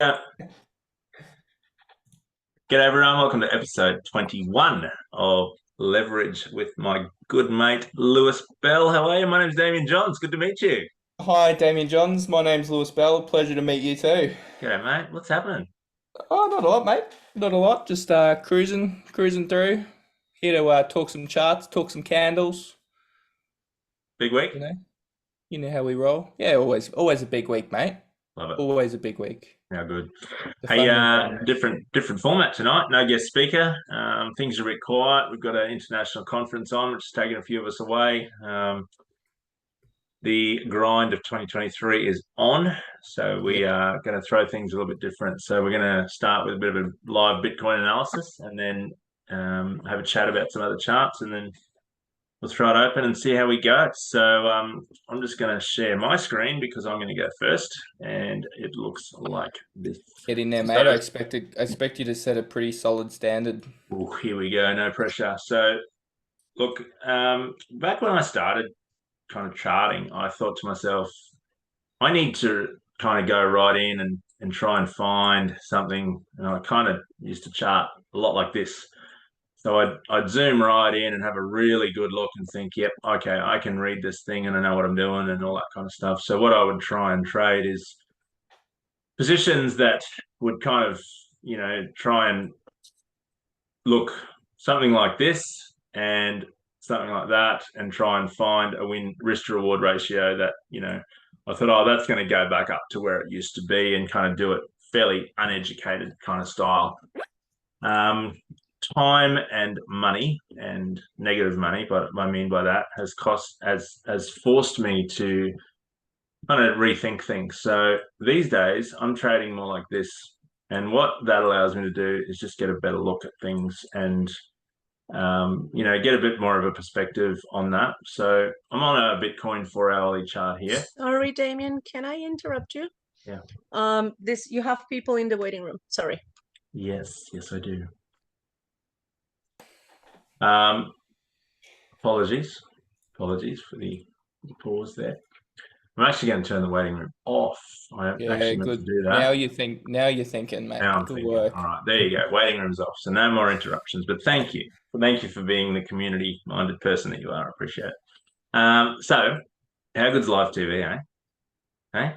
Yeah. G'day everyone, welcome to episode 21 of Leverage with my good mate Lewis Bell. How are you? My name's Damien Johns. Good to meet you. Hi, Damien Johns. My name's Lewis Bell. Pleasure to meet you too. G'day mate. What's happening? Oh, not a lot, mate. Not a lot. Just cruising through. Here to talk some charts, talk some candles. Big week? You know, you know how we roll. Yeah, always a big week, mate. Love it. Always a big week. How good. The Hey, fun never ends. different format tonight. No guest speaker. Things are a bit quiet. We've got an international conference on, which is taking a few of us away. The grind of 2023 is on, so Yeah. we are going to throw things a little bit different. So we're going to start with a bit of a live Bitcoin analysis, and then have a chat about some other charts, and then we'll throw it open and see how we go. So I'm just going to share my screen because I'm going to go first, and it looks like this. Get in there, So, mate. I expect you to set a pretty solid standard. here we go. No pressure. So look, back when I started kind of charting, I thought to myself, I need to kind of go right in and try and find something. And I kind of used to chart a lot like this. So I'd zoom right in and have a really good look and think, yep, okay, I can read this thing and I know what I'm doing and all that kind of stuff. So what I would try and trade is positions that would kind of, try and look something like this and something like that and try and find a win risk to reward ratio that, I thought, oh, that's going to go back up to where it used to be and kind of do it fairly uneducated kind of style. Um, Time and money and negative money, but what I mean by that has forced me to kind of rethink things. So these days I'm trading more like this. And what that allows me to do is just get a better look at things and get a bit more of a perspective on that. So I'm on a Bitcoin 4 hourly chart here. Sorry, Damien, can I interrupt you? Yeah. This you have people in the waiting room. Sorry. Yes, I do. Um, apologies for the pause there. I'm actually going to turn the waiting room off. I Yeah, actually meant to good. do Now that. you think. Now you're thinking, mate. Now I'm Good thinking, work. all right, there you go. Waiting room's off. So no more interruptions. But thank you. Thank you for being the community-minded person that you are. I appreciate it. So how good's live TV, eh? Hey?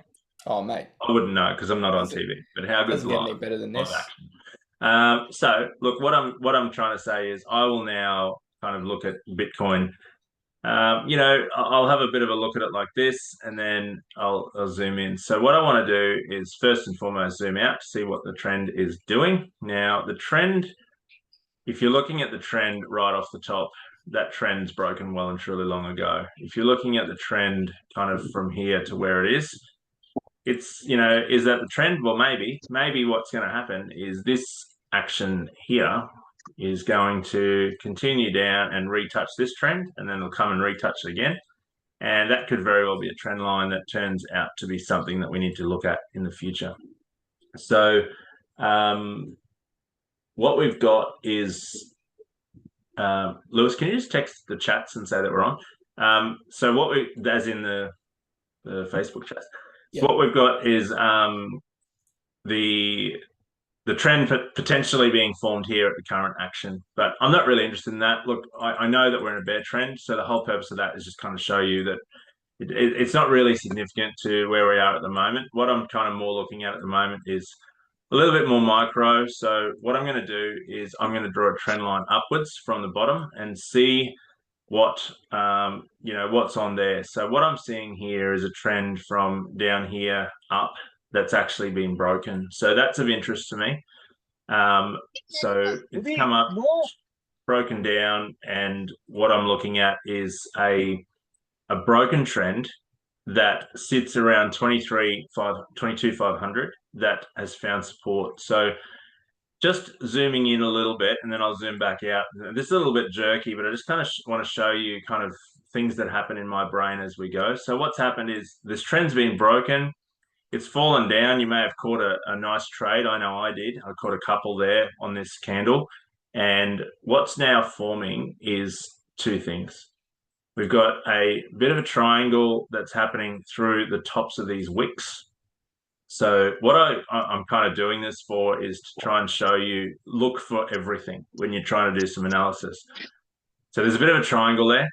Oh, mate. I wouldn't know because I'm not on Doesn't TV, but how good's doesn't get any live? better than Live this. action. So look, what I'm trying to say is I will now kind of look at Bitcoin. I'll have a bit of a look at it like this, and then I'll zoom in. So what I want to do is first and foremost zoom out to see what the trend is doing. Now, the trend, if you're looking at the trend right off the top, that trend's broken well and truly long ago. If you're looking at the trend kind of from here to where it is, is that the trend? Well, maybe what's going to happen is this action here is going to continue down and retouch this trend, and then it'll come and retouch it again. And that could very well be a trend line that turns out to be something that we need to look at in the future. So, what we've got is Lewis, can you just text the chats and say that we're on? So as in the Facebook chat. So Yep. what we've got is the the trend potentially being formed here at the current action. But I'm not really interested in that. Look, I know that we're in a bear trend, so the whole purpose of that is just kind of show you that it's not really significant to where we are at the moment. What I'm kind of more looking at the moment is a little bit more micro. So what I'm going to do is I'm going to draw a trend line upwards from the bottom and see what's on there. So what I'm seeing here is a trend from down here up that's actually been broken. So that's of interest to me. So it's come up, broken down, and what I'm looking at is a broken trend that sits around 22,500 that has found support. So just zooming in a little bit and then I'll zoom back out. This is a little bit jerky, but I just kind of want to show you kind of things that happen in my brain as we go. So what's happened is this trend's been broken. It's fallen down. You may have caught a nice trade. I know I did. I caught a couple there on this candle. And what's now forming is two things. We've got a bit of a triangle that's happening through the tops of these wicks. So what I'm kind of doing this for is to try and show you, look for everything when you're trying to do some analysis. So there's a bit of a triangle there,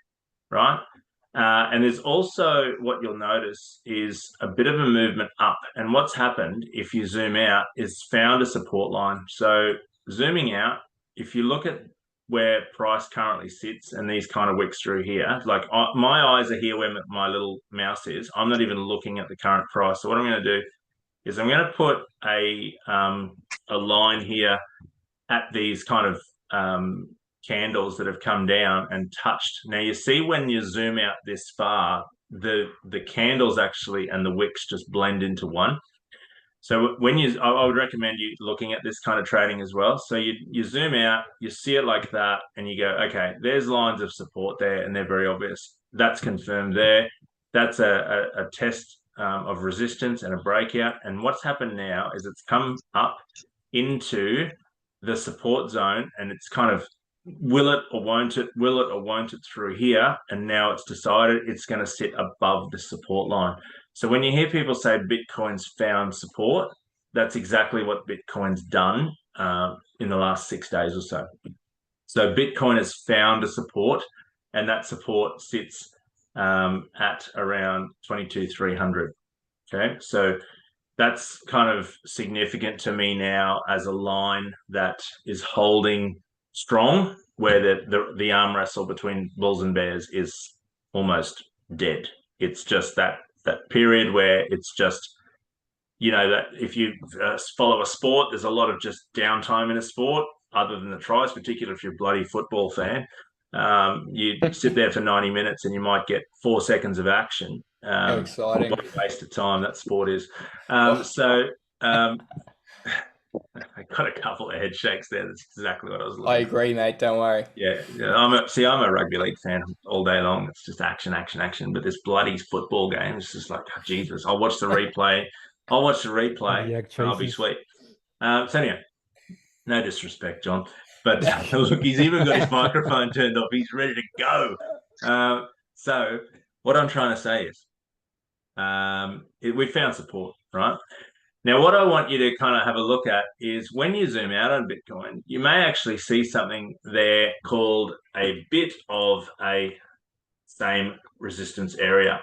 right? And there's also, what you'll notice is a bit of a movement up. And what's happened, if you zoom out, is found a support line. So zooming out, if you look at where price currently sits and these kind of wicks through here, like my eyes are here where my little mouse is. I'm not even looking at the current price. So what I'm going to do is I'm going to put a line here at these kind of candles that have come down and touched. Now you see when you zoom out this far, the candles actually and the wicks just blend into one. So when I would recommend you looking at this kind of trading as well. So you zoom out, you see it like that, and you go, okay, there's lines of support there, and they're very obvious. That's confirmed there. That's a test of resistance and a breakout. And what's happened now is it's come up into the support zone, and it's kind of will it or won't it through here. And now it's decided it's going to sit above the support line. So when you hear people say Bitcoin's found support, that's exactly what Bitcoin's done in the last 6 days or so. So Bitcoin has found a support, and that support sits at around 22,300. Okay, so that's kind of significant to me now as a line that is holding strong, where the arm wrestle between bulls and bears is almost dead. It's just that period where it's just, that if you follow a sport, there's a lot of just downtime in a sport other than the tries, particularly if you're a bloody football fan. You sit there for 90 minutes and you might get 4 seconds of action. Exciting. What a waste of time that sport is. I got a couple of head shakes there. That's exactly what I was looking I agree, mate. Don't worry. Yeah, I'm a rugby league fan all day long. It's just action, action, action. But this bloody football game is just like, oh, Jesus. I'll watch the replay. And I'll be sweet. So anyway, no disrespect, John. But look, he's even got his microphone turned off. He's ready to go. So what I'm trying to say is we found support, right? Now, what I want you to kind of have a look at is when you zoom out on Bitcoin, you may actually see something there called a bit of a same resistance area.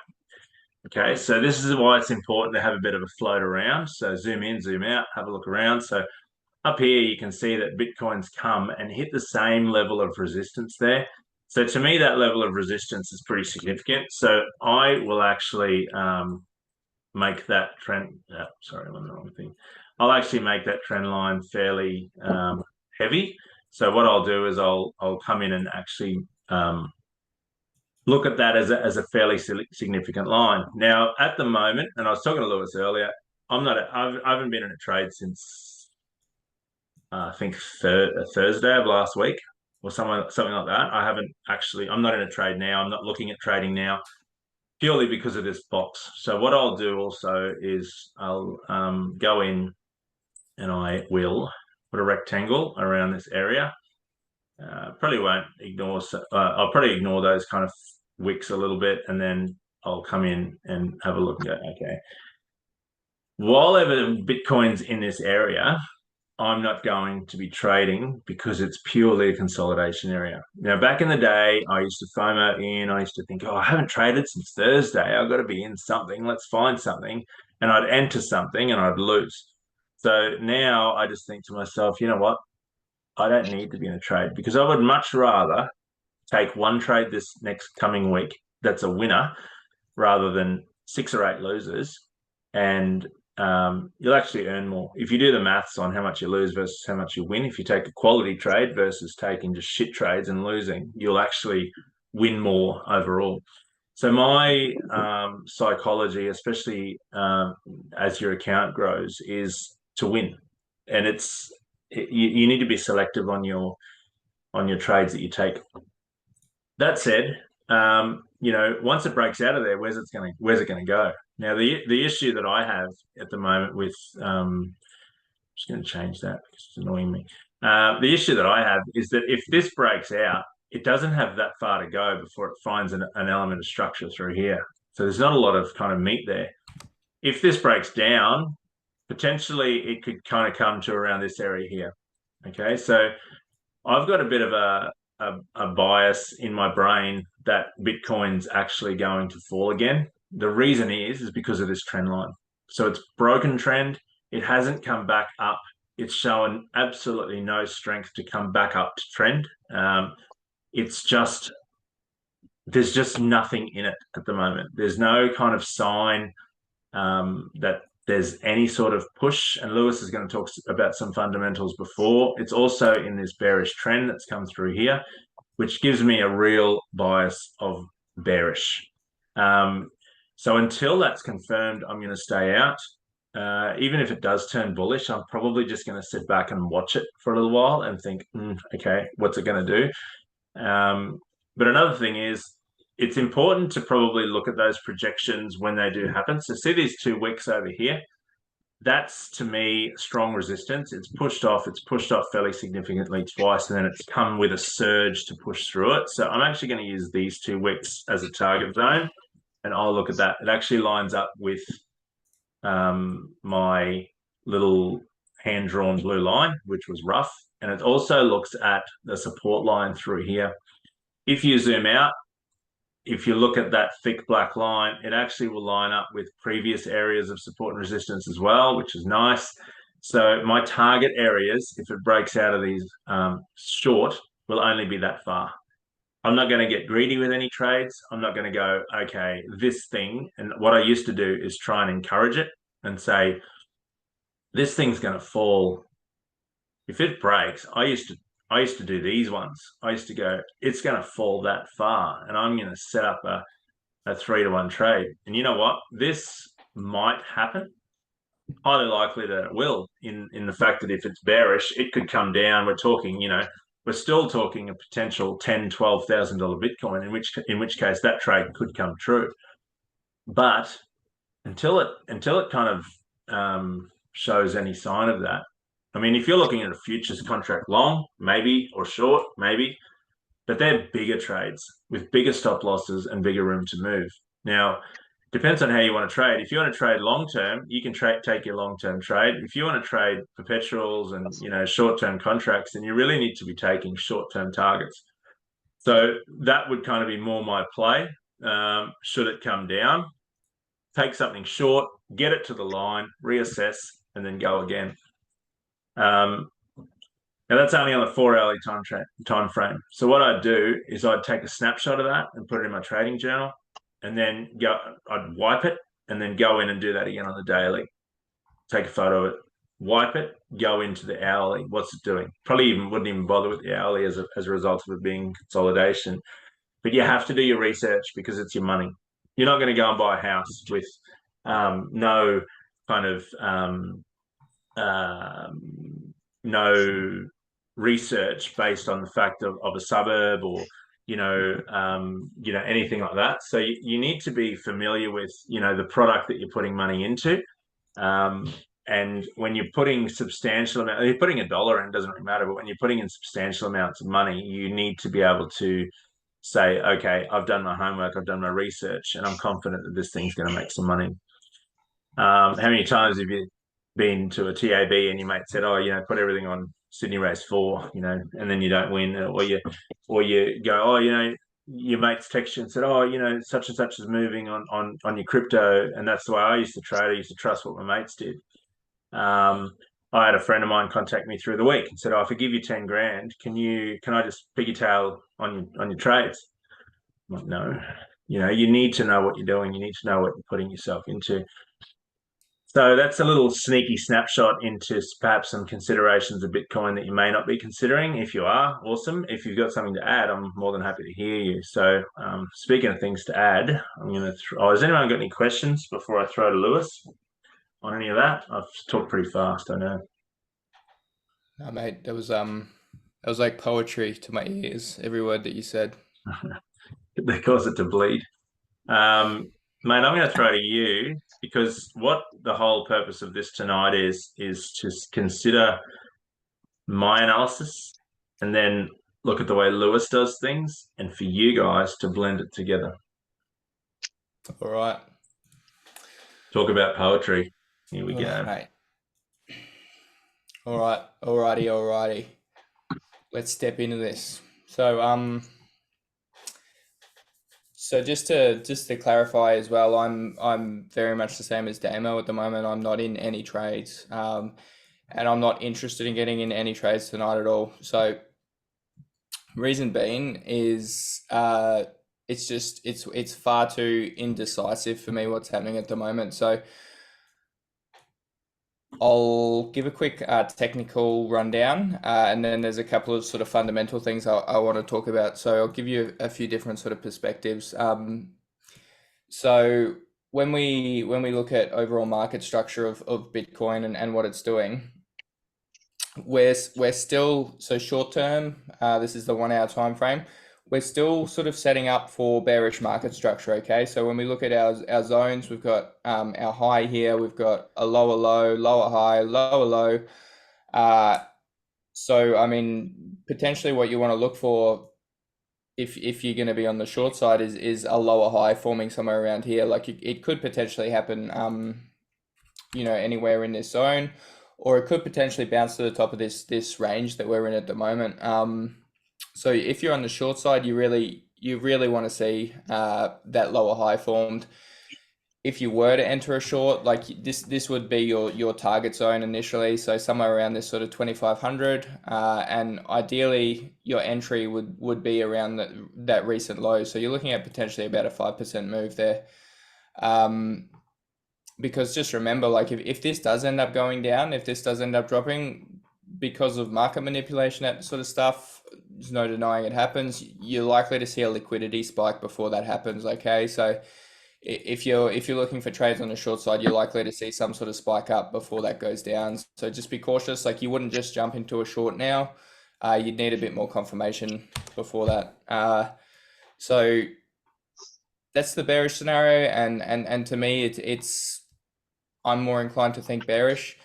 Okay, so this is why it's important to have a bit of a float around. So zoom in, zoom out, have a look around. So up here, you can see that Bitcoin's come and hit the same level of resistance there. So to me, that level of resistance is pretty significant. So I will actually make that trend. Sorry, I'm on the wrong thing. I'll actually make that trend line fairly heavy. So what I'll do is I'll come in and actually look at that as a fairly significant line. Now, at the moment, and I was talking to Lewis earlier, I haven't been in a trade since I think Thursday of last week or something like that. I'm not in a trade now. I'm not looking at trading now, purely because of this box. So what I'll do also is I'll go in and I will put a rectangle around this area. Probably won't ignore. I'll probably ignore those kind of wicks a little bit, and then I'll come in and have a look and go, okay. While ever Bitcoin's in this area, I'm not going to be trading because it's purely a consolidation area. Now, back in the day, I used to FOMO in. I used to think, I haven't traded since Thursday. I've got to be in something. Let's find something. And I'd enter something and I'd lose. So now I just think to myself, you know what? I don't need to be in a trade because I would much rather take one trade this next coming week that's a winner rather than 6 or 8 losers. And you'll actually earn more. If you do the maths on how much you lose versus how much you win, if you take a quality trade versus taking just shit trades and losing, you'll actually win more overall. So my psychology, especially as your account grows, is to win. And you need to be selective on your trades that you take. That said, once it breaks out of there, where's it going to go? Now, the issue that I have at the moment with, I'm just going to change that because it's annoying me. The issue that I have is that if this breaks out, it doesn't have that far to go before it finds an element of structure through here. So there's not a lot of kind of meat there. If this breaks down, potentially it could kind of come to around this area here. Okay, so I've got a bit of a bias in my brain that Bitcoin's actually going to fall again. The reason is because of this trend line. So it's broken trend. It hasn't come back up. It's shown absolutely no strength to come back up to trend. It's just, there's just nothing in it at the moment. There's no kind of sign that there's any sort of push, and Lewis is going to talk about some fundamentals before. It's also in this bearish trend that's come through here, which gives me a real bias of bearish. So until that's confirmed, I'm going to stay out. Even if it does turn bullish, I'm probably just going to sit back and watch it for a little while and think, okay, what's it going to do? But another thing is, it's important to probably look at those projections when they do happen. So see these 2 wicks over here? That's, to me, strong resistance. It's pushed off fairly significantly twice, and then it's come with a surge to push through it. So I'm actually going to use these 2 wicks as a target zone, and I'll look at that. It actually lines up with my little hand-drawn blue line, which was rough. And it also looks at the support line through here. If you zoom out, if you look at that thick black line, it actually will line up with previous areas of support and resistance as well, which is nice. So my target areas, if it breaks out of these short, will only be that far. I'm not going to get greedy with any trades. I'm not going to go, okay, this thing. And what I used to do is try and encourage it and say, this thing's going to fall. If it breaks, I used to do these ones. I used to go, it's going to fall that far, and I'm going to set up a 3-to-1 trade. And you know what? This might happen. Highly likely that it will, in the fact that if it's bearish, it could come down. We're talking, we're still talking a potential $10,000-$12,000 Bitcoin, in which case that trade could come true. But until it kind of shows any sign of that, I mean, if you're looking at a futures contract long, maybe, or short, maybe, but they're bigger trades with bigger stop losses and bigger room to move. Now, depends on how you want to trade. If you want to trade long-term, you can take your long-term trade. If you want to trade perpetuals and, short-term contracts, then you really need to be taking short-term targets. So that would kind of be more my play. Should it come down, take something short, get it to the line, reassess, and then go again. Now that's only on a 4-hourly time frame. So what I'd do is I'd take a snapshot of that and put it in my trading journal, and then I'd wipe it and then go in and do that again on the daily. Take a photo of it, wipe it, go into the hourly. What's it doing? Probably wouldn't even bother with the hourly as a result of it being consolidation. But you have to do your research because it's your money. You're not going to go and buy a house with no kind of no research based on the fact of a suburb or anything like that. So you need to be familiar with the product that you're putting money into. And when you're putting substantial amount, you're putting $1 in, it doesn't really matter. But when you're putting in substantial amounts of money, you need to be able to say, okay, I've done my homework, I've done my research, and I'm confident that this thing's going to make some money. How many times have you been to a TAB and your mate said, put everything on Sydney race 4, and then you don't win, or you go, your mate's text you and said, such and such is moving on your crypto, and that's the way I used to trade. I used to trust what my mates did. I had a friend of mine contact me through the week and said, if I give you 10 grand, can I just pig your tail on your trades? I'm like, no, you need to know what you're doing. You need to know what you're putting yourself into. So that's a little sneaky snapshot into perhaps some considerations of Bitcoin that you may not be considering. If you are, awesome. If you've got something to add, I'm more than happy to hear you. So speaking of things to add, I'm going to has anyone got any questions before I throw to Lewis on any of that? I've talked pretty fast, I know. No, mate, that was like poetry to my ears, every word that you said. They cause it to bleed. Mate, I'm going to throw to you, because what the whole purpose of this tonight is to consider my analysis and then look at the way Lewis does things, and for you guys to blend it together. All right. Talk about poetry. Here we go. Mate, Alrighty. Let's step into this. So just to clarify as well, I'm very much the same as Damo at the moment. I'm not in any trades, and I'm not interested in getting in any trades tonight at all. So reason being is it's far too indecisive for me what's happening at the moment. So I'll give a quick technical rundown, and then there's a couple of sort of fundamental things I want to talk about. So I'll give you a few different sort of perspectives. So when we look at overall market structure of Bitcoin and what it's doing, we're still so short term. This is the 1 hour time frame. We're still sort of setting up for bearish market structure. Okay, so when we look at our zones, we've got our high here. We've got a lower low, lower high, lower low. So I mean, potentially what you want to look for if you're going to be on the short side is a lower high forming somewhere around here. Like it could potentially happen, anywhere in this zone, or it could potentially bounce to the top of this range that we're in at the moment. So if you're on the short side, you really want to see that lower high formed. If you were to enter a short, like this would be your target zone initially, so somewhere around this sort of 2500, and ideally your entry would be around that recent low. So you're looking at potentially about a 5% move there. Because just remember, like if this does end up going down, if this does end up dropping because of market manipulation, that sort of stuff, there's no denying it happens. You're likely to see a liquidity spike before that happens. Okay, so if you're looking for trades on the short side, you're likely to see some sort of spike up before that goes down. So just be cautious. Like you wouldn't just jump into a short now. You'd need a bit more confirmation before that. So that's the bearish scenario, and to me, it's I'm more inclined to think bearish.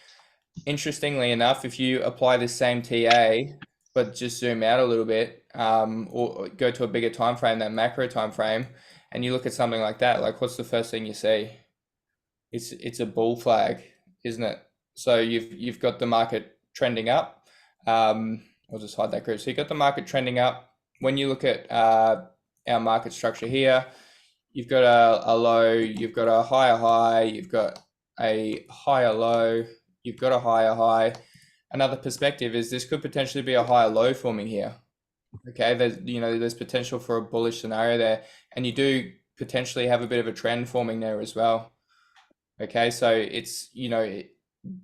Interestingly enough, if you apply this same TA but just zoom out a little bit, or go to a bigger time frame, that macro time frame, and you look at something like that, like what's the first thing you see? It's a bull flag, isn't it? So you've got the market trending up. I'll just hide that group. So you've got the market trending up. When you look at our market structure here, you've got a low, you've got a higher high, you've got a higher low, you've got a higher high. Another perspective is this could potentially be a higher low forming here. Okay, there's potential for a bullish scenario there, and you do potentially have a bit of a trend forming there as well. Okay, so it's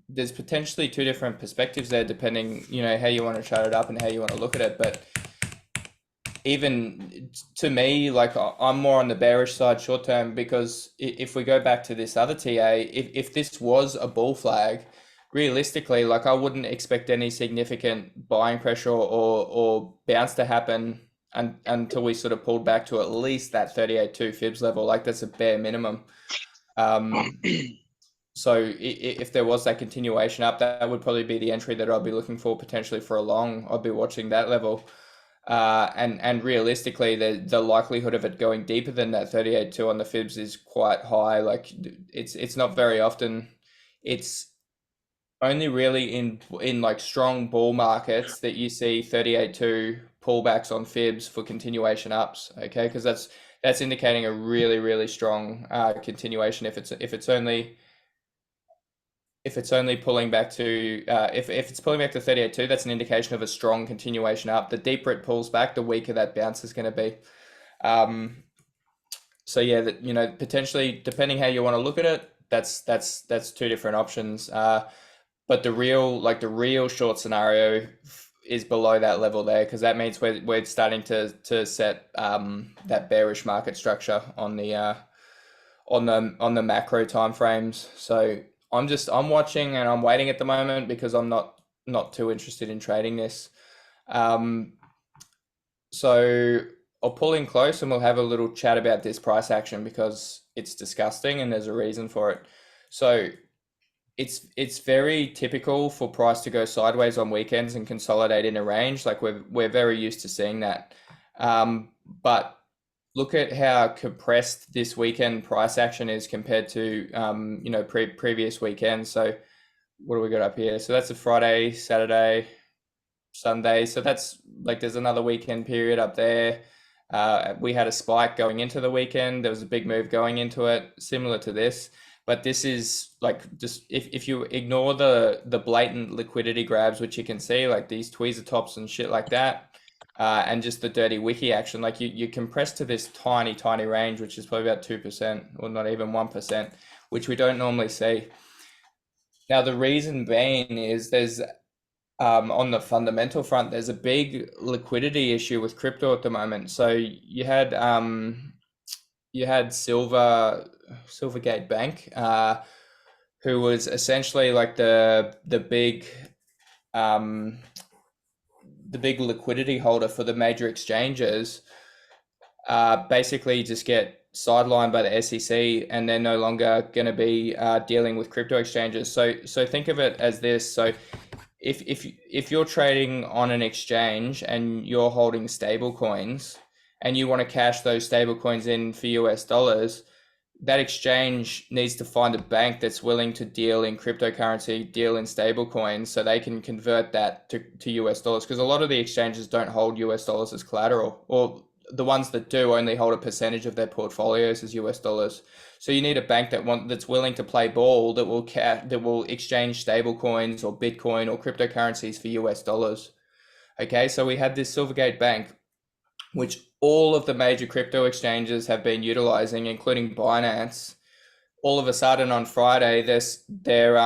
there's potentially two different perspectives there, depending how you want to chart it up and how you want to look at it. But even to me, like I'm more on the bearish side short term, because if we go back to this other TA, if this was a bull flag, realistically, like I wouldn't expect any significant buying pressure or bounce to happen until we sort of pulled back to at least that 38.2 fibs level. Like that's a bare minimum. So if there was that continuation up, that would probably be the entry that I'd be looking for potentially for a long. I'd be watching that level. And realistically, the likelihood of it going deeper than that 38.2 on the fibs is quite high. Like it's not very often. It's only really in like strong bull markets that you see 38.2 pullbacks on fibs for continuation ups. Okay, because that's indicating a really strong continuation. If it's only pulling back to if it's pulling back to 38.2, that's an indication of a strong continuation up. The deeper it pulls back, the weaker that bounce is going to be. So yeah, potentially, depending how you want to look at it, that's two different options. But the real short scenario is below that level there, because that means we're starting to set that bearish market structure on the macro time frames. So I'm watching and I'm waiting at the moment, because I'm not too interested in trading this. So I'll pull in close and we'll have a little chat about this price action, because it's disgusting and there's a reason for it. So it's very typical for price to go sideways on weekends and consolidate in a range. Like we're very used to seeing that. But look at how compressed this weekend price action is compared to previous weekends. So what do we got up here? So that's a Friday, Saturday, Sunday. So that's like there's another weekend period up there. We had a spike going into the weekend. There was a big move going into it, similar to this. But this is like just if you ignore the blatant liquidity grabs, which you can see like these tweezer tops and shit like that, and just the dirty wiki action, like you compress to this tiny range, which is probably about 2% or not even 1%, which we don't normally see. Now the reason being is there's on the fundamental front, there's a big liquidity issue with crypto at the moment. So you had Silvergate Bank, who was essentially like um, the big liquidity holder for the major exchanges. Basically just get sidelined by the SEC, and they're no longer going to be dealing with crypto exchanges. So think of it as this. So if you're trading on an exchange and you're holding stable coins and you want to cash those stable coins in for US dollars, that exchange needs to find a bank that's willing to deal in cryptocurrency, deal in stable coins, so they can convert that to US dollars. Because a lot of the exchanges don't hold US dollars as collateral, or the ones that do only hold a percentage of their portfolios as US dollars. So you need a bank that's willing to play ball, that will exchange stable coins or Bitcoin or cryptocurrencies for US dollars. Okay, so we had this Silvergate Bank, which all of the major crypto exchanges have been utilizing, including Binance. All of a sudden on Friday, they're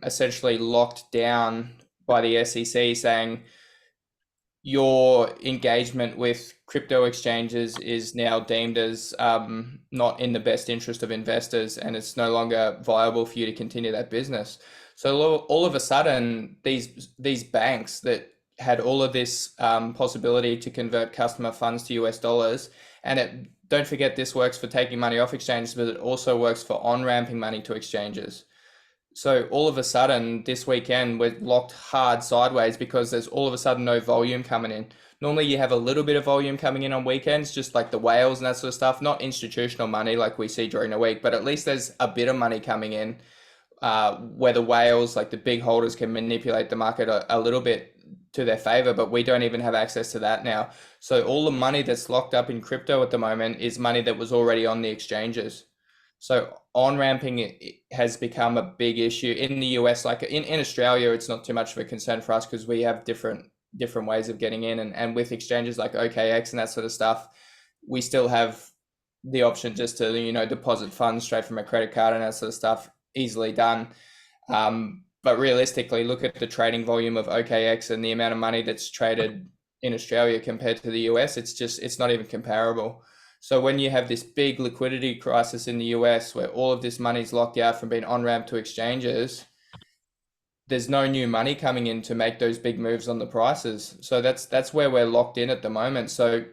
essentially locked down by the SEC, saying your engagement with crypto exchanges is now deemed as not in the best interest of investors, and it's no longer viable for you to continue that business. So all of a sudden, these banks that had all of this possibility to convert customer funds to US dollars, and don't forget this works for taking money off exchanges, but it also works for on-ramping money to exchanges. So all of a sudden this weekend we're locked hard sideways because there's all of a sudden no volume coming in. Normally you have a little bit of volume coming in on weekends, just like the whales and that sort of stuff, not institutional money like we see during the week, but at least there's a bit of money coming in where the whales, like the big holders, can manipulate the market a little bit to their favor, but we don't even have access to that now. So all the money that's locked up in crypto at the moment is money that was already on the exchanges. So on-ramping has become a big issue in the US. Like in Australia, it's not too much of a concern for us because we have different ways of getting in. And with exchanges like OKX and that sort of stuff, we still have the option just to, deposit funds straight from a credit card and that sort of stuff, easily done. But realistically, look at the trading volume of OKX and the amount of money that's traded in Australia compared to the US. It's not even comparable. So when you have this big liquidity crisis in the US where all of this money's locked out from being on-ramp to exchanges, there's no new money coming in to make those big moves on the prices. So that's where we're locked in at the moment. So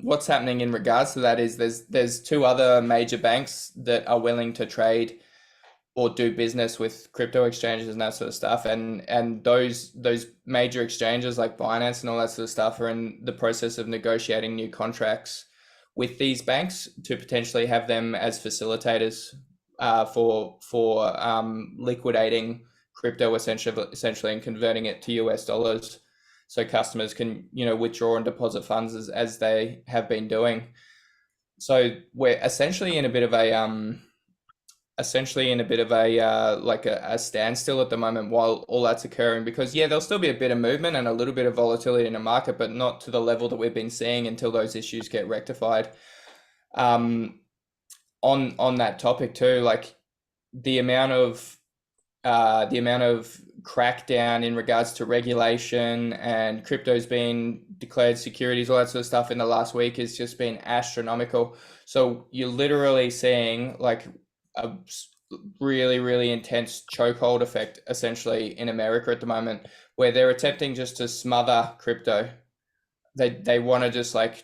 what's happening in regards to that is there's two other major banks that are willing to trade or do business with crypto exchanges and that sort of stuff. And those major exchanges like Binance and all that sort of stuff are in the process of negotiating new contracts with these banks to potentially have them as facilitators for liquidating crypto essentially and converting it to US dollars, so customers can withdraw and deposit funds as they have been doing. So we're essentially in a bit of a like a standstill at the moment while all that's occurring, because there'll still be a bit of movement and a little bit of volatility in the market, but not to the level that we've been seeing until those issues get rectified. On that topic too, like the amount of crackdown in regards to regulation and cryptos being declared securities, all that sort of stuff in the last week has just been astronomical. So you're literally seeing like a really, really intense chokehold effect essentially in America at the moment, where they're attempting just to smother crypto. They want to just make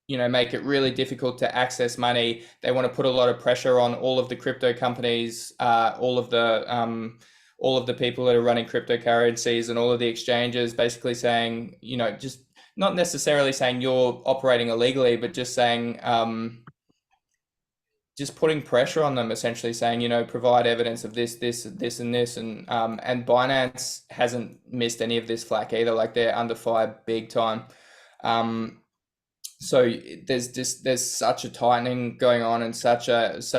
it really difficult to access money. They want to put a lot of pressure on all of the crypto companies, all of the people that are running cryptocurrencies and all of the exchanges, basically saying, just not necessarily saying you're operating illegally, but just saying, just putting pressure on them, essentially saying, provide evidence of this, this, this, and this, and Binance hasn't missed any of this flack either. Like they're under fire big time. So there's such a tightening going on, and such a it's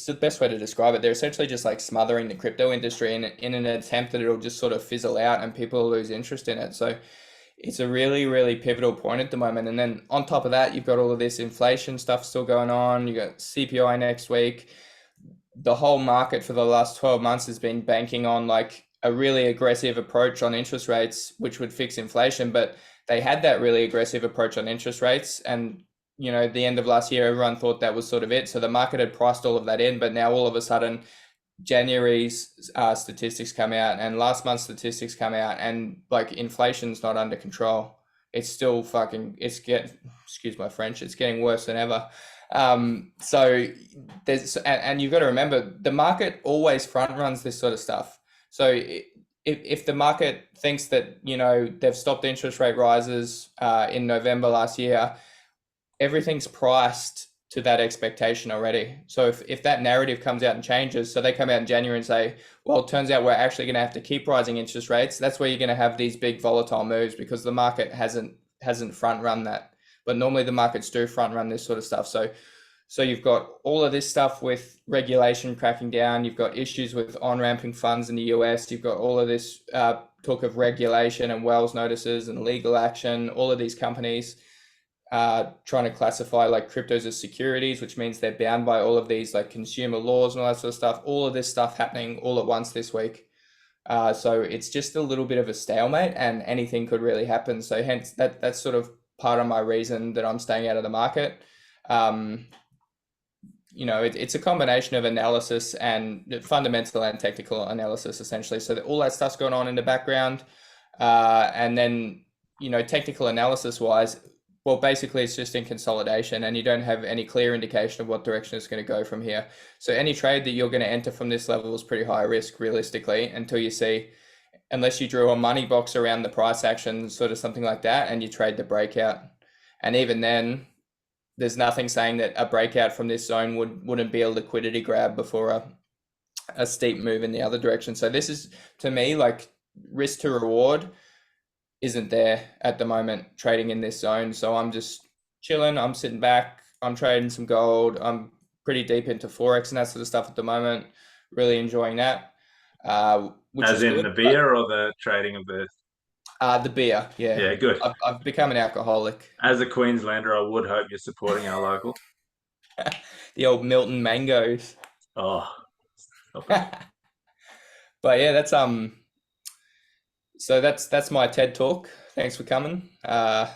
the best way to describe it. They're essentially just like smothering the crypto industry in an attempt that it'll just sort of fizzle out and people lose interest in it. So it's a really, really pivotal point at the moment. And then on top of that, you've got all of this inflation stuff still going on. You got CPI next week. The whole market for the last 12 months has been banking on like a really aggressive approach on interest rates, which would fix inflation. But they had that really aggressive approach on interest rates, and at the end of last year, everyone thought that was sort of it. So the market had priced all of that in, but now all of a sudden, January's statistics come out and last month's statistics come out, and like inflation's not under control. It's still excuse my French, it's getting worse than ever. So and you've got to remember, the market always front runs this sort of stuff. So if the market thinks that, they've stopped interest rate rises in November last year, everything's priced to that expectation already. So if that narrative comes out and changes, so they come out in January and say, well, it turns out we're actually going to have to keep rising interest rates, that's where you're going to have these big volatile moves, because the market hasn't front run that. But normally the markets do front run this sort of stuff. So you've got all of this stuff with regulation cracking down. You've got issues with on-ramping funds in the US. You've got all of this talk of regulation and Wells notices and legal action. All of these companies trying to classify like cryptos as securities, which means they're bound by all of these like consumer laws and all that sort of stuff. All of this stuff happening all at once this week. So it's just a little bit of a stalemate, and anything could really happen. So hence that's sort of part of my reason that I'm staying out of the market. It's a combination of analysis and fundamental and technical analysis, essentially. So that all that stuff's going on in the background. And then, technical analysis wise, well, basically it's just in consolidation, and you don't have any clear indication of what direction it's going to go from here. So any trade that you're going to enter from this level is pretty high risk realistically, until you see, unless you drew a money box around the price action, sort of something like that, and you trade the breakout. And even then, there's nothing saying that a breakout from this zone wouldn't be a liquidity grab before a steep move in the other direction. So this is, to me, like risk to reward isn't there at the moment trading in this zone. So I'm just chilling. I'm sitting back. I'm trading some gold. I'm pretty deep into Forex and that sort of stuff at the moment. Really enjoying that. As in good, the beer or the trading of the... The beer, yeah. Yeah, good. I've become an alcoholic. As a Queenslander, I would hope you're supporting our local. The old Milton mangoes. Oh. But yeah, that's so that's my TED talk. Thanks for coming. But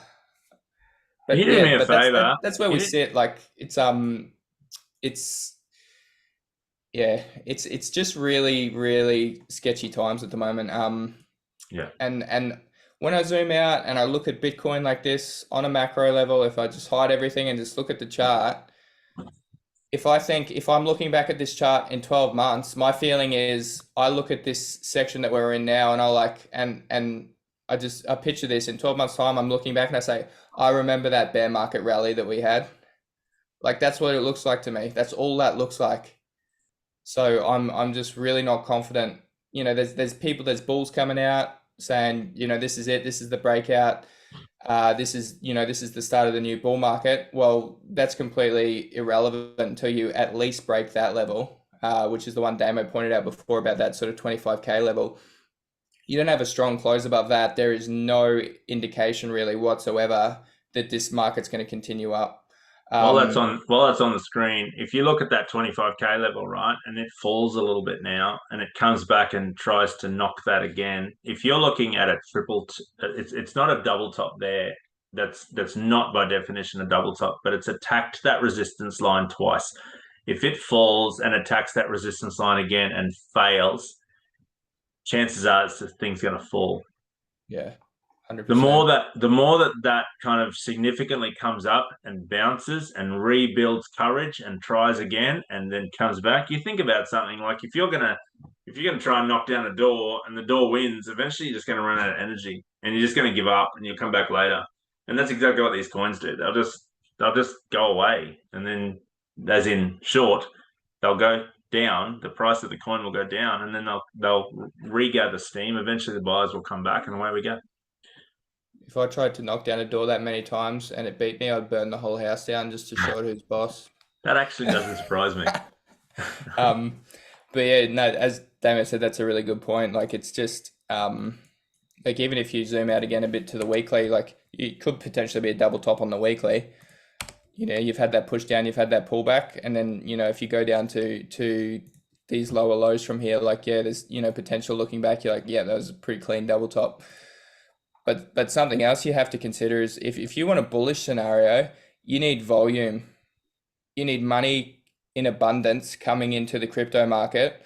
you do me a favor. That's where we sit. Like it's just really, really sketchy times at the moment. Yeah. And when I zoom out and I look at Bitcoin like this on a macro level, if I just hide everything and just look at the chart, if I'm looking back at this chart in 12 months, my feeling is I look at this section that we're in now and I picture this in 12 months time. I'm looking back and I say, I remember that bear market rally that we had. Like that's what it looks like to me. That's all that looks like. So I'm just really not confident. There's bulls coming out saying, this is it, this is the breakout, this is the start of the new bull market. Well, that's completely irrelevant until you at least break that level, which is the one Damo pointed out before about that sort of 25K level. You don't have a strong close above that. There is no indication really whatsoever that this market's going to continue up. While that's on the screen, if you look at that 25K level, right, and it falls a little bit now, and it comes back and tries to knock that again. If you're looking at a it's not a double top there. That's not by definition a double top, but it's attacked that resistance line twice. If it falls and attacks that resistance line again and fails, chances are the thing's going to fall. Yeah. 100%. The more that kind of significantly comes up and bounces and rebuilds courage and tries again and then comes back, you think about something like if you're gonna try and knock down a door and the door wins, eventually you're just going to run out of energy and you're just going to give up and you'll come back later. And that's exactly what these coins do. They'll just they'll just go away, and then, as in short, they'll go down. The price of the coin will go down, and then they'll regather steam. Eventually, the buyers will come back, and away we go. If I tried to knock down a door that many times and it beat me, I'd burn the whole house down just to show it who's boss. That actually doesn't surprise me. But yeah, no, as Damien said, that's a really good point. Like it's just like even if you zoom out again a bit to the weekly, like it could potentially be a double top on the weekly. You know, you've had that push down, you've had that pullback, and then, you know, if you go down to these lower lows from here, like, yeah, there's, you know, potential looking back, you're like, yeah, that was a pretty clean double top. But something else you have to consider is if you want a bullish scenario, you need volume. You need money in abundance coming into the crypto market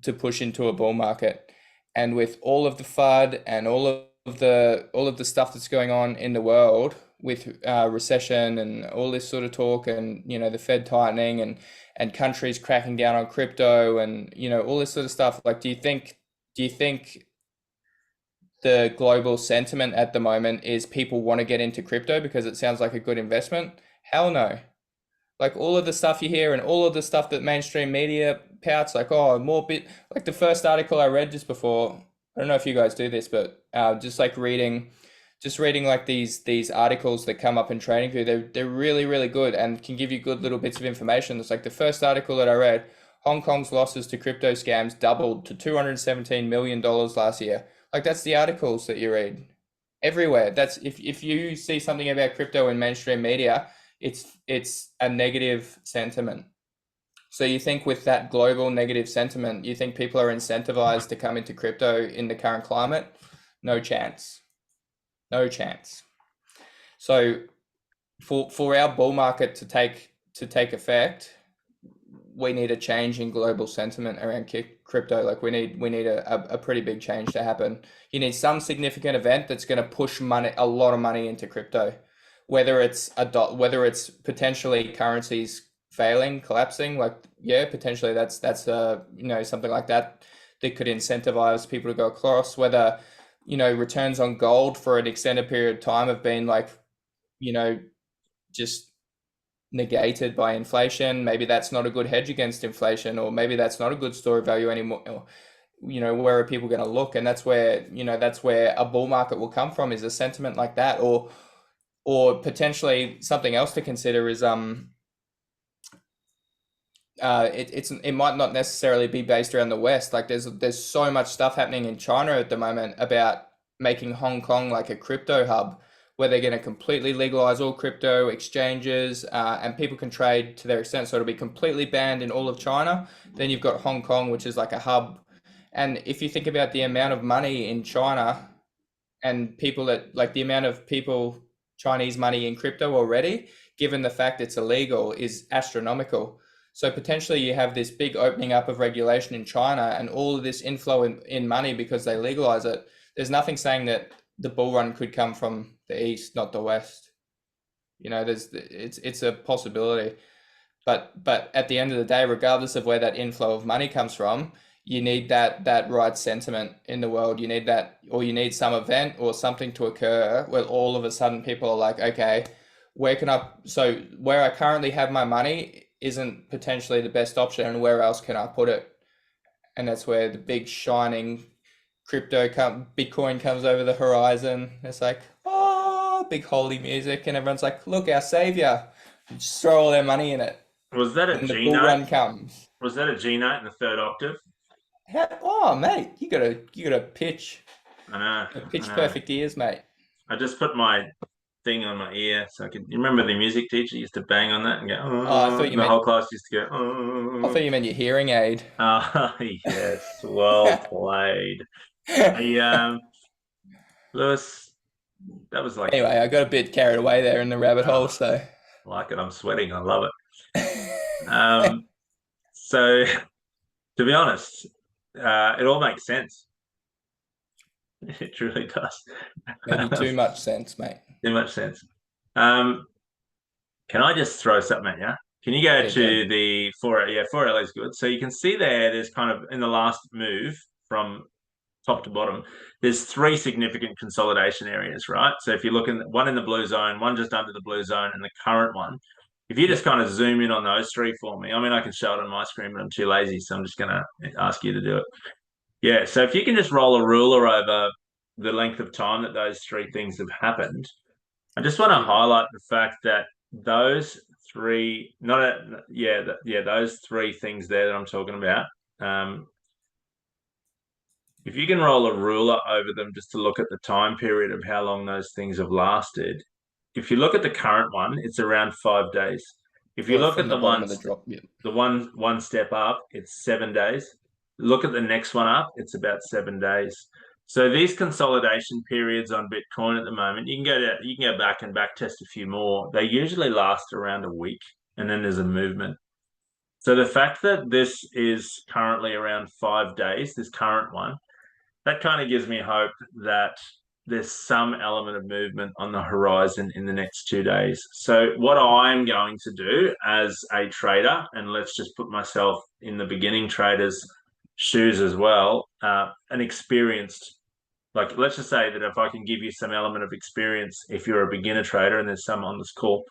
to push into a bull market. And with all of the FUD and all of the stuff that's going on in the world with recession and all this sort of talk, and, you know, the Fed tightening and countries cracking down on crypto and, you know, all this sort of stuff, like, do you think the global sentiment at the moment is people want to get into crypto because it sounds like a good investment? Hell no. Like all of the stuff you hear and all of the stuff that mainstream media pouts, like, oh, more bit, like the first article I read just before, I don't know if you guys do this, but just reading like these articles that come up in TradingView, they're really, really good and can give you good little bits of information. It's like the first article that I read, Hong Kong's losses to crypto scams doubled to $217 million last year. Like that's the articles that you read everywhere. That's if you see something about crypto in mainstream media, it's a negative sentiment. So you think with that global negative sentiment, you think people are incentivized to come into crypto in the current climate? No chance. No chance. So for our bull market to take effect, we need a change in global sentiment around crypto. Like we need a pretty big change to happen. You need some significant event that's going to push a lot of money into crypto, whether it's potentially currencies failing, collapsing. Like, yeah, potentially that's you know, something like that could incentivize people to go across. Whether, you know, returns on gold for an extended period of time have been, like, you know, just negated by inflation. Maybe that's not a good hedge against inflation, or maybe that's not a good store of value anymore. Or, you know, where are people going to look? And that's where a bull market will come from, is a sentiment like that. Or potentially something else to consider is it might not necessarily be based around the West. Like there's so much stuff happening in China at the moment about making Hong Kong like a crypto hub, where they're going to completely legalize all crypto exchanges, and people can trade to their extent. So it'll be completely banned in all of China. Then you've got Hong Kong, which is like a hub. And if you think about the amount of money in China and people that, like, the amount of Chinese money in crypto already, given the fact it's illegal, is astronomical. So potentially you have this big opening up of regulation in China and all of this inflow in money because they legalize it. There's nothing saying that the bull run could come from the East, not the West. You know, it's a possibility. But at the end of the day, regardless of where that inflow of money comes from, you need that right sentiment in the world. You need that, or you need some event or something to occur where all of a sudden people are like, okay, where I currently have my money isn't potentially the best option, and where else can I put it? And that's where the big shining Bitcoin comes over the horizon. It's like, oh, big holy music, and everyone's like, look, our savior. Just throw all their money in it. Was that a and G the bull note? run comes. Was that a G note in the third octave? Oh, mate, you gotta pitch. I know. Pitch perfect ears, mate. I just put my thing on my ear so I could. You remember the music teacher used to bang on that and go, oh, I thought you the meant, whole class used to go, oh. I thought you meant your hearing aid. Oh, yes, well played. Lewis, that was like. Anyway, I got a bit carried away there in the rabbit hole, so. I like it. I'm sweating. I love it. So, to be honest, it all makes sense. It truly does. Maybe too much sense, mate. Too much sense. Can I just throw something at you? Can you go to the 4L? Yeah, 4L is good. So you can see there's kind of in the last move from top to bottom, there's 3 significant consolidation areas, right? So if you look in one in the blue zone, one just under the blue zone, and the current one, if you just kind of zoom in on those 3 for me, I mean, I can show it on my screen, but I'm too lazy, so I'm just going to ask you to do it. Yeah, so if you can just roll a ruler over the length of time that those 3 things have happened, I just want to highlight the fact that those 3, those 3 things there that I'm talking about, if you can roll a ruler over them just to look at the time period of how long those things have lasted, if you look at the current one, it's around 5 days. If you look at the bottom of the drop, the one step up, it's 7 days. Look at the next one up, it's about 7 days. So these consolidation periods on Bitcoin at the moment, you can go back and back test a few more. They usually last around a week, and then there's a movement. So the fact that this is currently around 5 days, this current one, that kind of gives me hope that there's some element of movement on the horizon in the next 2 days. So what I'm going to do as a trader, and let's just put myself in the beginning trader's shoes as well, an experienced, like let's just say that if I can give you some element of experience, if you're a beginner trader, and there's some on this call,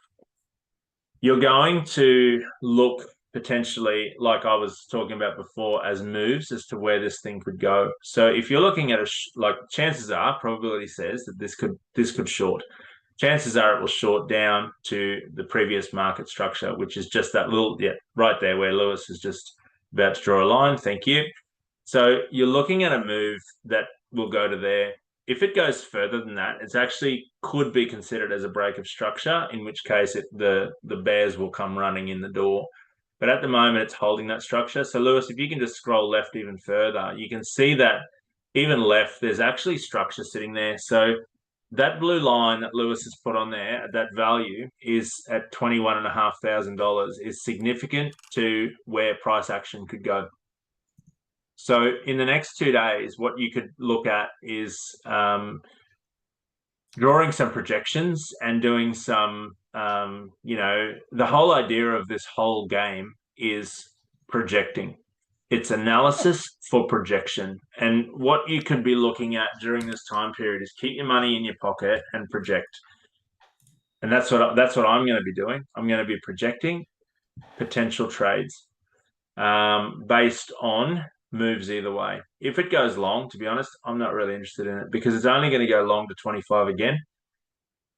you're going to look potentially, like I was talking about before, as moves as to where this thing could go. So if you're looking at like chances are, probability says that this could short. Chances are it will short down to the previous market structure, which is just that little, right there where Lewis is just about to draw a line. Thank you. So you're looking at a move that will go to there. If it goes further than that, it's actually could be considered as a break of structure, in which case the bears will come running in the door. But at the moment, it's holding that structure. So Lewis, if you can just scroll left even further, you can see that even left, there's actually structure sitting there. So that blue line that Lewis has put on there, that value is at $21,500, is significant to where price action could go. So in the next 2 days, what you could look at is drawing some projections and doing some, the whole idea of this whole game is projecting. It's analysis for projection. And what you could be looking at during this time period is keep your money in your pocket and project. And that's what I'm going to be doing. I'm going to be projecting potential trades based on moves either way. If it goes long, to be honest, I'm not really interested in it because it's only going to go long to 25 again.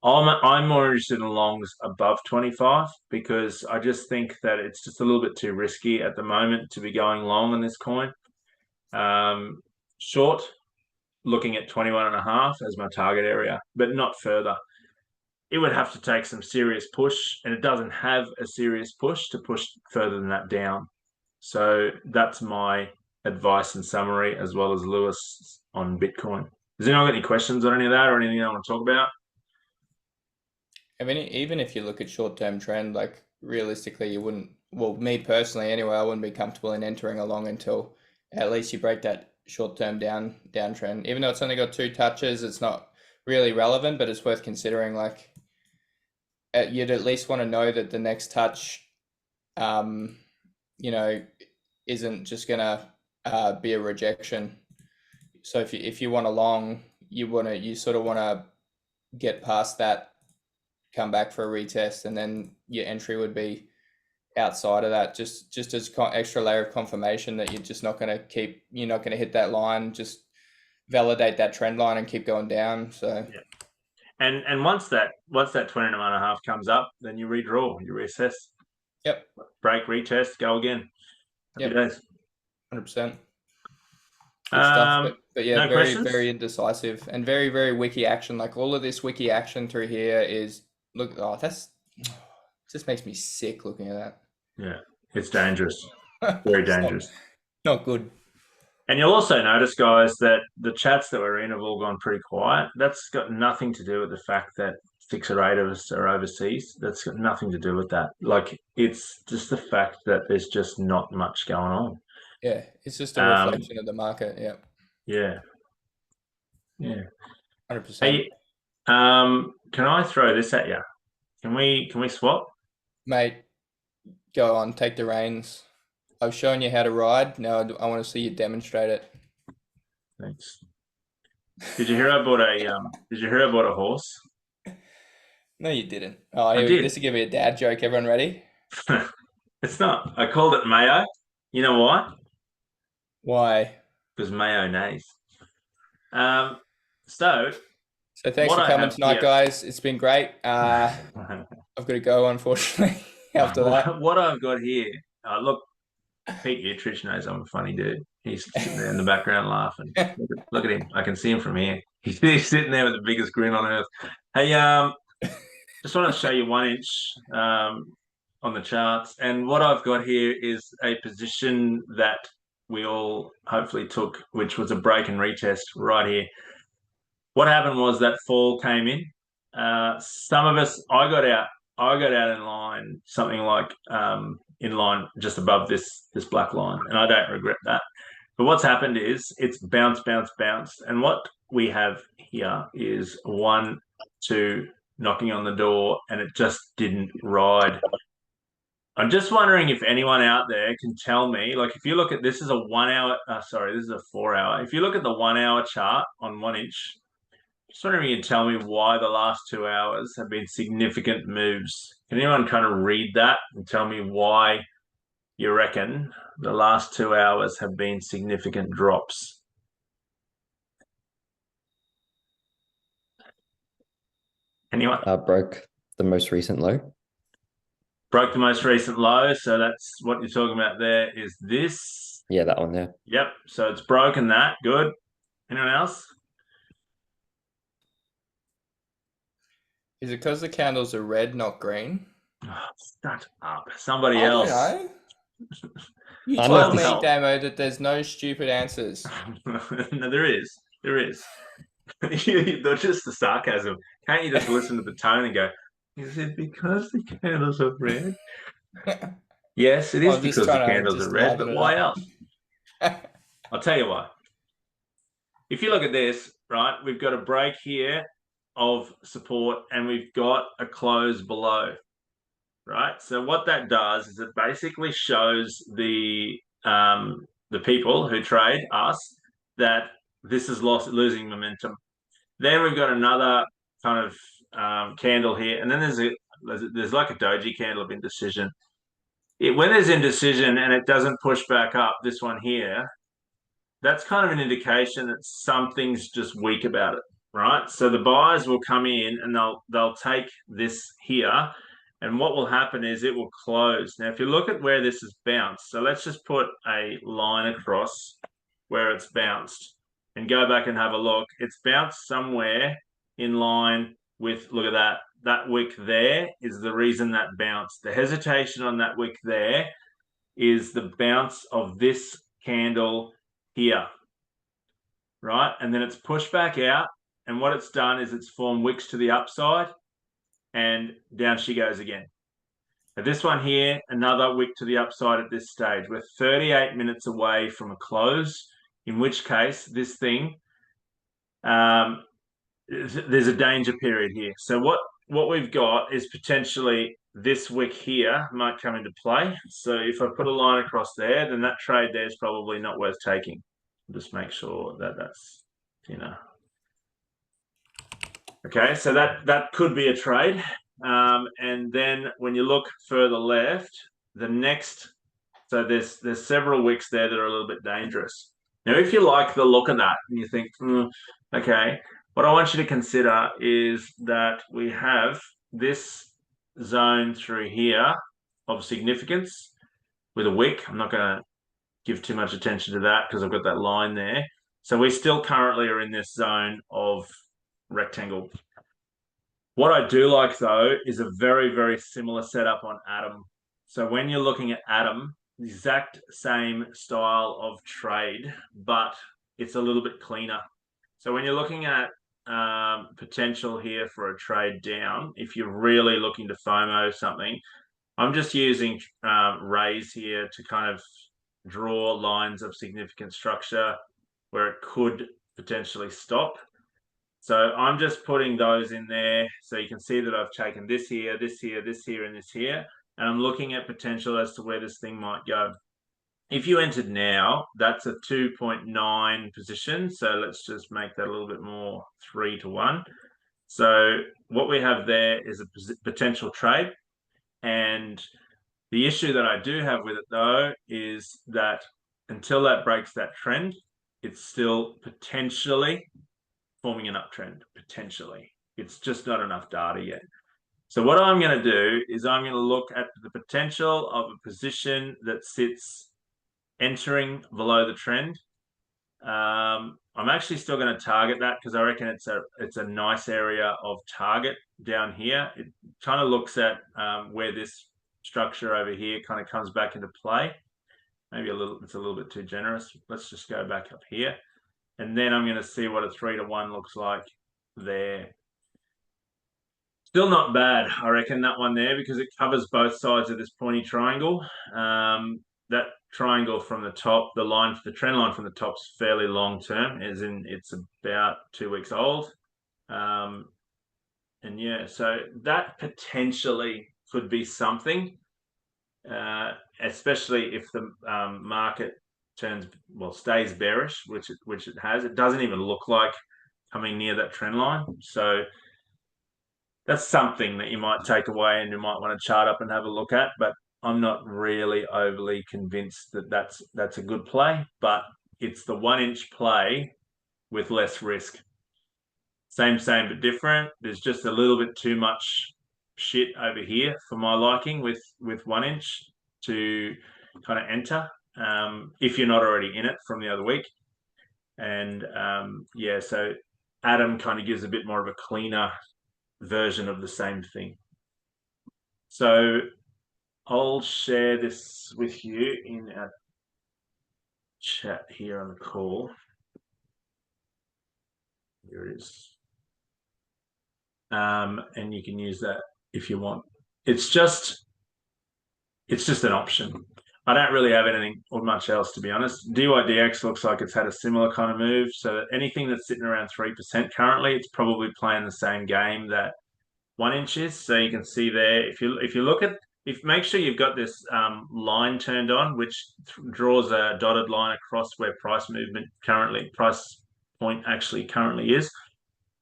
I'm more interested in longs above 25 because I just think that it's just a little bit too risky at the moment to be going long on this coin. Short, looking at 21.5 as my target area, but not further. It would have to take some serious push, and it doesn't have a serious push to push further than that down. So that's my advice and summary, as well as Lewis on Bitcoin. Does anyone got any questions on any of that or anything I want to talk about? I mean, even if you look at short-term trend, like realistically, you wouldn't, well, me personally anyway, I wouldn't be comfortable in entering along until at least you break that short-term downtrend. Even though it's only got 2 touches, it's not really relevant, but it's worth considering. Like, you'd at least want to know that the next touch, isn't just gonna be a rejection. So if you want a long, you sort of want to get past that, come back for a retest, and then your entry would be outside of that, just as extra layer of confirmation that you're not going to hit that line, just validate that trend line and keep going down. So yeah. And once that 29.5 comes up, then you redraw, you reassess. Yep. Break, retest, go again. Happy days. 100%. Good stuff. But yeah, no very, questions? very indecisive and very, very wiki action. Like all of this wiki action through here is just makes me sick looking at that. Yeah, it's dangerous. Very dangerous. Not good. And you'll also notice, guys, that the chats that we're in have all gone pretty quiet. That's got nothing to do with the fact that 6 or 8 of us are overseas. That's got nothing to do with that. Like, it's just the fact that there's just not much going on. Yeah, it's just a reflection of the market. Yeah. Yeah. Yeah. 100%. Hey, can I throw this at you? Can we swap? Mate, go on, take the reins. I've shown you how to ride. Now I want to see you demonstrate it. Thanks. Did you hear I bought a Did you hear I bought a horse? No, you didn't. Oh, I here did. this is gonna be a dad joke. Everyone ready? It's not. I called it Mayo. You know why? Why? Because mayonnaise. Um, so So thanks what for I coming have tonight, here. guys. It's been great. I've got to go, unfortunately, after that. What I've got here. Look, Pete Utrich knows I'm a funny dude. He's sitting there in the background laughing. Look at him. I can see him from here. He's sitting there with the biggest grin on earth. Hey, just want to show you 1 inch on the charts. And what I've got here is a position that we all hopefully took, which was a break and retest right here. What happened was that fall came in. Some of us, I got out in line, something like in line just above this black line, and I don't regret that. But what's happened is it's bounced, and what we have here is 1, 2 knocking on the door, and it just didn't ride. I'm just wondering if anyone out there can tell me, like, if you look at this is a 1 hour, sorry, this is a 4 hour. If you look at the 1 hour chart on 1 inch, just wondering if you can tell me why the last 2 hours have been significant moves. Can anyone kind of read that and tell me why you reckon the last 2 hours have been significant drops? Anyone? Broke the most recent low. Broke the most recent low. So that's what you're talking about there is this. Yeah, that one there. Yep. So it's broken that. Good. Anyone else? Is it because the candles are red, not green? Oh, shut up. Somebody I don't else. know. You I told know. me, Well. Damo, that there's no stupid answers. No, there is. There is. They're just the sarcasm. Can't you just listen to the tone and go, is it because the candles are red? Yes, it is I'm just because the trying to candles are just red, liven but it why up. else? I'll tell you why. If you look at this, right, we've got a break here of support and we've got a close below, right? So what that does is it basically shows the people who trade us that this is losing momentum. Then we've got another kind of candle here, and then there's like a doji candle of indecision. When there's indecision and it doesn't push back up, this one here, that's kind of an indication that something's just weak about it, right? So the buyers will come in and they'll take this here, and what will happen is it will close. Now, if you look at where this has bounced, so let's just put a line across where it's bounced and go back and have a look. It's bounced somewhere in line with, look at that. That wick there is the reason that bounced. The hesitation on that wick there is the bounce of this candle here, right? And then it's pushed back out. And what it's done is it's formed wicks to the upside and down she goes again. Now this one here, another wick to the upside at this stage. We're 38 minutes away from a close, in which case this thing, there's a danger period here. So what we've got is potentially this wick here might come into play. So if I put a line across there, then that trade there is probably not worth taking. Just make sure that that's, okay, so that could be a trade. And then when you look further left, the next, so there's several wicks there that are a little bit dangerous. Now, if you like the look of that and you think, okay, what I want you to consider is that we have this zone through here of significance with a wick. I'm not going to give too much attention to that because I've got that line there. So we still currently are in this zone of rectangle. What I do like, though, is a very, very similar setup on Atom. So when you're looking at Atom, the exact same style of trade, but it's a little bit cleaner. So when you're looking at potential here for a trade down, if you're really looking to FOMO something, I'm just using raise here to kind of draw lines of significant structure where it could potentially stop. So I'm just putting those in there so you can see that I've taken this here, this here, this here, and this here, and I'm looking at potential as to where this thing might go. if you entered now, that's a 2.9 position. So let's just make that a little bit more 3-1. So what we have there is a potential trade. And the issue that I do have with it, though, is that until that breaks that trend, it's still potentially forming an uptrend, potentially. It's just not enough data yet. So what I'm going to do is I'm going to look at the potential of a position that sits entering below the trend. I'm actually still going to target that because I reckon it's a nice area of target down here. It kind of looks at where this structure over here kind of comes back into play. Maybe it's a little bit too generous. Let's just go back up here. And then I'm going to see what a 3-1 looks like there. Still not bad, I reckon, that one there, because it covers both sides of this pointy triangle. That triangle from the top, the trend line from the top is fairly long term, as in it's about 2 weeks old. And yeah, so that potentially could be something, especially if the market stays bearish, which it has. It doesn't even look like coming near that trend line. So that's something that you might take away and you might want to chart up and have a look at, but I'm not really overly convinced that that's a good play, but it's the 1-inch play with less risk. Same, but different. There's just a little bit too much shit over here for my liking with 1-inch to kind of enter if you're not already in it from the other week. And yeah, so Adam kind of gives a bit more of a cleaner version of the same thing. So I'll share this with you in our chat here on the call. Here it is. And you can use that if you want. It's just an option. I don't really have anything or much else, to be honest. DYDX looks like it's had a similar kind of move. So anything that's sitting around 3% currently, it's probably playing the same game that 1-inch is. So you can see there, if you look at, make sure you've got this line turned on, which draws a dotted line across where price point actually currently is.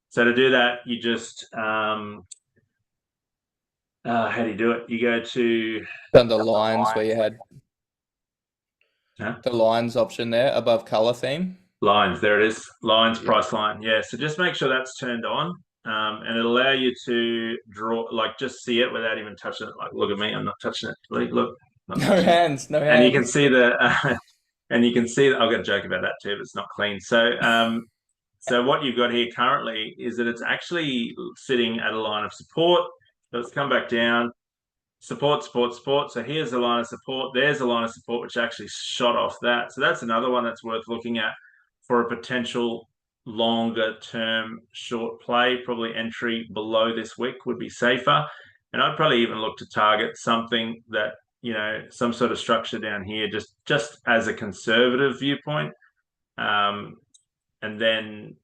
So to do that, you just how do you do it? You go to Under lines where you had the lines option there above color theme. Lines, there it is. Lines, price line. Yeah. So just make sure that's turned on. And it'll allow you to draw, like, just see it without even touching it. Like, look at me, I'm not touching it. Look, no hands. And you can see I've got a joke about that too, but it's not clean. So, so what you've got here currently is that it's actually sitting at a line of support. So it's come back down, support. So here's a line of support. There's a line of support which actually shot off that. So that's another one that's worth looking at for a potential longer term short play. Probably entry below this wick would be safer, and I'd probably even look to target something that, you know, some sort of structure down here, just as a conservative viewpoint, and then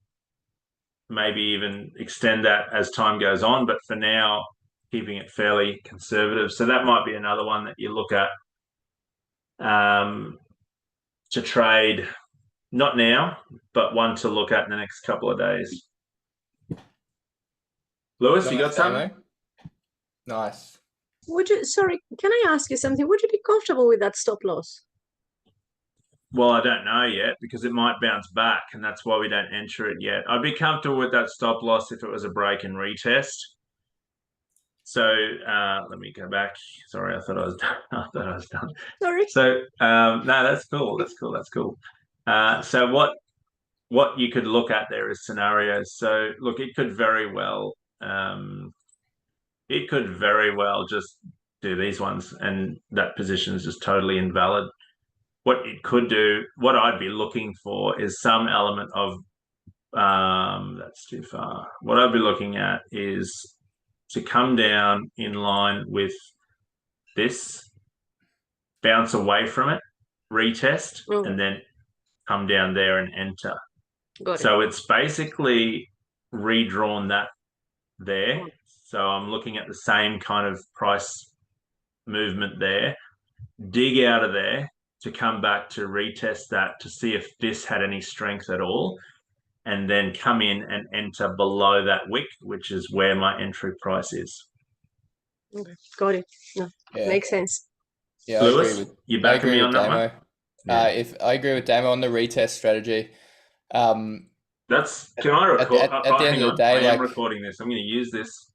maybe even extend that as time goes on, but for now keeping it fairly conservative. So that might be another one that you look at to trade. Not now, but one to look at in the next couple of days. Lewis, you got something? Nice. Sorry, can I ask you something? Would you be comfortable with that stop loss? Well, I don't know yet because it might bounce back, and that's why we don't enter it yet. I'd be comfortable with that stop loss if it was a break and retest. So let me go back. Sorry, I thought I was done. Sorry. So no, that's cool. So what you could look at there is scenarios. So look, it could very well just do these ones, and that position is just totally invalid. What it could do, what I'd be looking for is some element of that's too far. What I'd be looking at is to come down in line with this, bounce away from it, retest, and then come down there and enter. So it's basically redrawn that there. So I'm looking at the same kind of price movement there, dig out of there, to come back to retest that to see if this had any strength at all, and then come in and enter below that wick, which is where my entry price is. Okay, got it. No, Yeah. makes sense. Yeah, Lewis, you I backing agree me with on that one? Damo. Yeah. If I agree with Damo on the retest strategy. That's. Can I record? At the end hang of the on. day, I am like, recording this. I'm going to use this.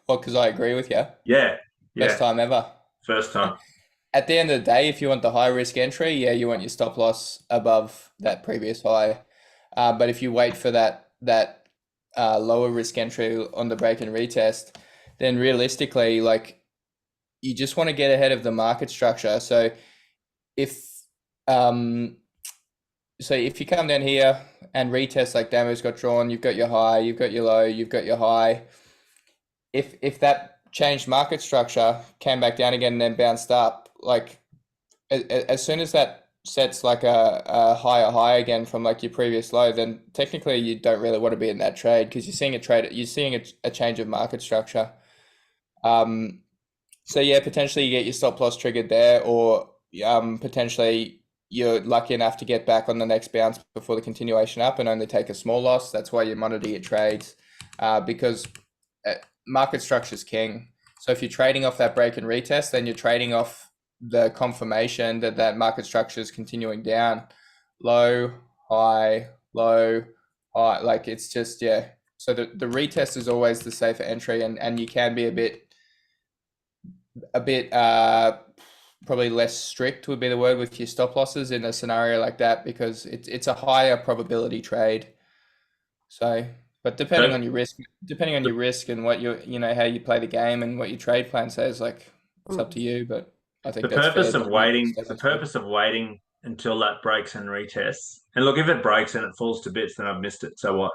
well, because I agree with you. Yeah. Best Yeah. time ever. First time. At the end of the day, if you want the high risk entry, yeah, you want your stop loss above that previous high. But if you wait for that lower risk entry on the break and retest, then realistically, like, you just want to get ahead of the market structure. So if if you come down here and retest, like Damo's got drawn, you've got your high, you've got your low, you've got your high. If that changed market structure came back down again and then bounced up, like as soon as that sets like a higher high again from like your previous low, then technically you don't really want to be in that trade because you're seeing a change of market structure. So yeah, potentially you get your stop loss triggered there, or potentially you're lucky enough to get back on the next bounce before the continuation up and only take a small loss. That's why you monitor your trades, because market structure is king. So if you're trading off that break and retest, then you're trading off the confirmation that that market structure is continuing down, low, high, low, high. Like it's just, yeah. So the retest is always the safer entry, and you can be a bit probably less strict would be the word with your stop losses in a scenario like that, because it's a higher probability trade. So, but depending on your risk and what how you play the game and what your trade plan says, like it's up to you. But I think The that's fair. purpose of waiting until that breaks and retests. And look, if it breaks and it falls to bits, then I've missed it. So what?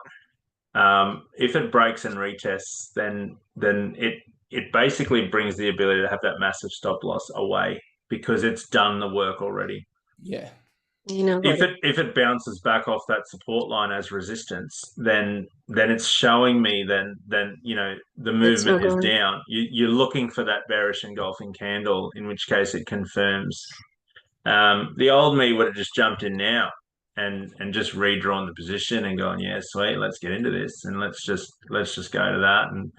If it breaks and retests, then it basically brings the ability to have that massive stop loss away because it's done the work already. Yeah. If it bounces back off that support line as resistance, then it's showing me then the movement is down. You're looking for that bearish engulfing candle, in which case it confirms. The old me would have just jumped in now and just redrawn the position and gone, yeah, sweet, let's get into this and let's just go to that and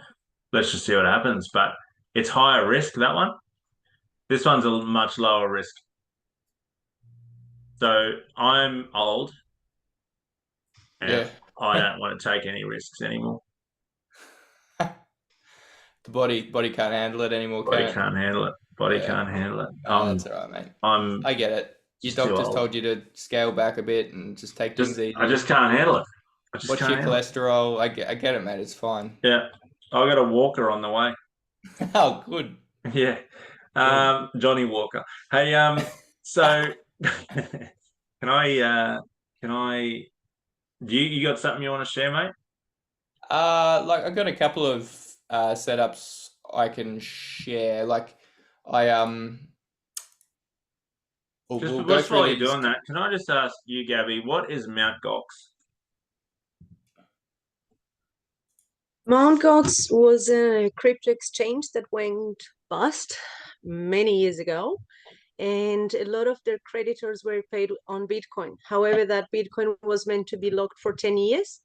let's just see what happens. But it's higher risk, that one. This one's a much lower risk. So I'm old and I don't want to take any risks anymore. The body can't handle it anymore. Body can't handle it. Can't handle it. That's all right, mate. I get it. Your doctor's told you to scale back a bit and just take things easy. I just can't handle it. What's your cholesterol? I get it, mate. It's fine. Yeah. I got a walker on the way. Oh, good. Yeah. Johnny Walker. Hey, so can I do you got something you want to share, mate? Like I've got a couple of setups I can share. Like I just while you're doing that, can I just ask you, Gabby, what is Mt. Gox? Mt. Gox was a crypto exchange that went bust many years ago, and a lot of their creditors were paid on Bitcoin. However, that Bitcoin was meant to be locked for 10 years,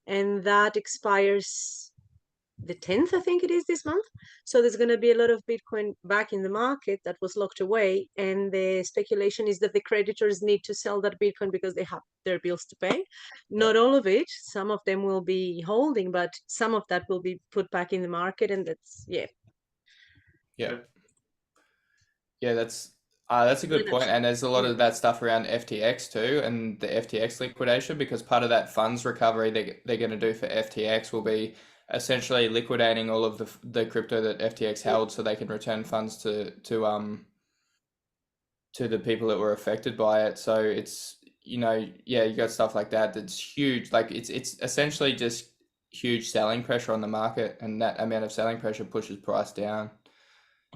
and that expires the 10th, I think it is, this month. So there's going to be a lot of Bitcoin back in the market that was locked away. And the speculation is that the creditors need to sell that Bitcoin because they have their bills to pay. Not all of it. Some of them will be holding, but some of that will be put back in the market. And that's, yeah. Yeah, that's a good point. And there's a lot of that stuff around FTX too, and the FTX liquidation, because part of that funds recovery they're going to do for FTX will be essentially liquidating all of the crypto that FTX held so they can return funds to the people that were affected by it. So it's, you got stuff like that that's huge. Like it's essentially just huge selling pressure on the market, and that amount of selling pressure pushes price down.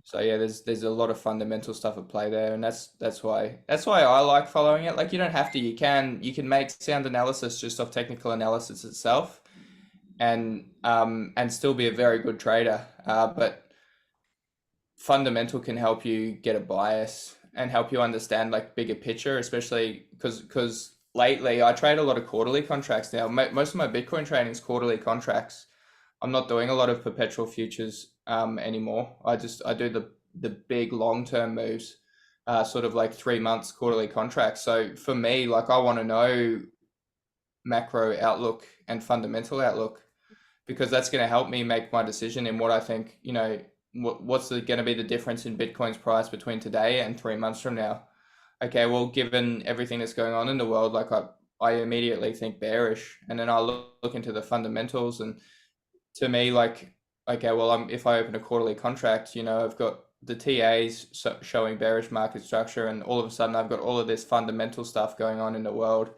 So yeah, there's a lot of fundamental stuff at play there, and that's why I like following it. Like you don't have to, you can make sound analysis just off technical analysis itself, and still be a very good trader. But fundamental can help you get a bias, and help you understand like bigger picture, especially because lately I trade a lot of quarterly contracts now. Most of my Bitcoin trading is quarterly contracts. I'm not doing a lot of perpetual futures anymore. I do the big long-term moves, sort of like 3 months quarterly contracts. So for me, like I want to know macro outlook and fundamental outlook, because that's going to help me make my decision in what I think, what's going to be the difference in Bitcoin's price between today and 3 months from now. Okay, well, given everything that's going on in the world, like I immediately think bearish, and then I look into the fundamentals, and to me, like, okay, well, if I open a quarterly contract, I've got the TAs showing bearish market structure, and all of a sudden I've got all of this fundamental stuff going on in the world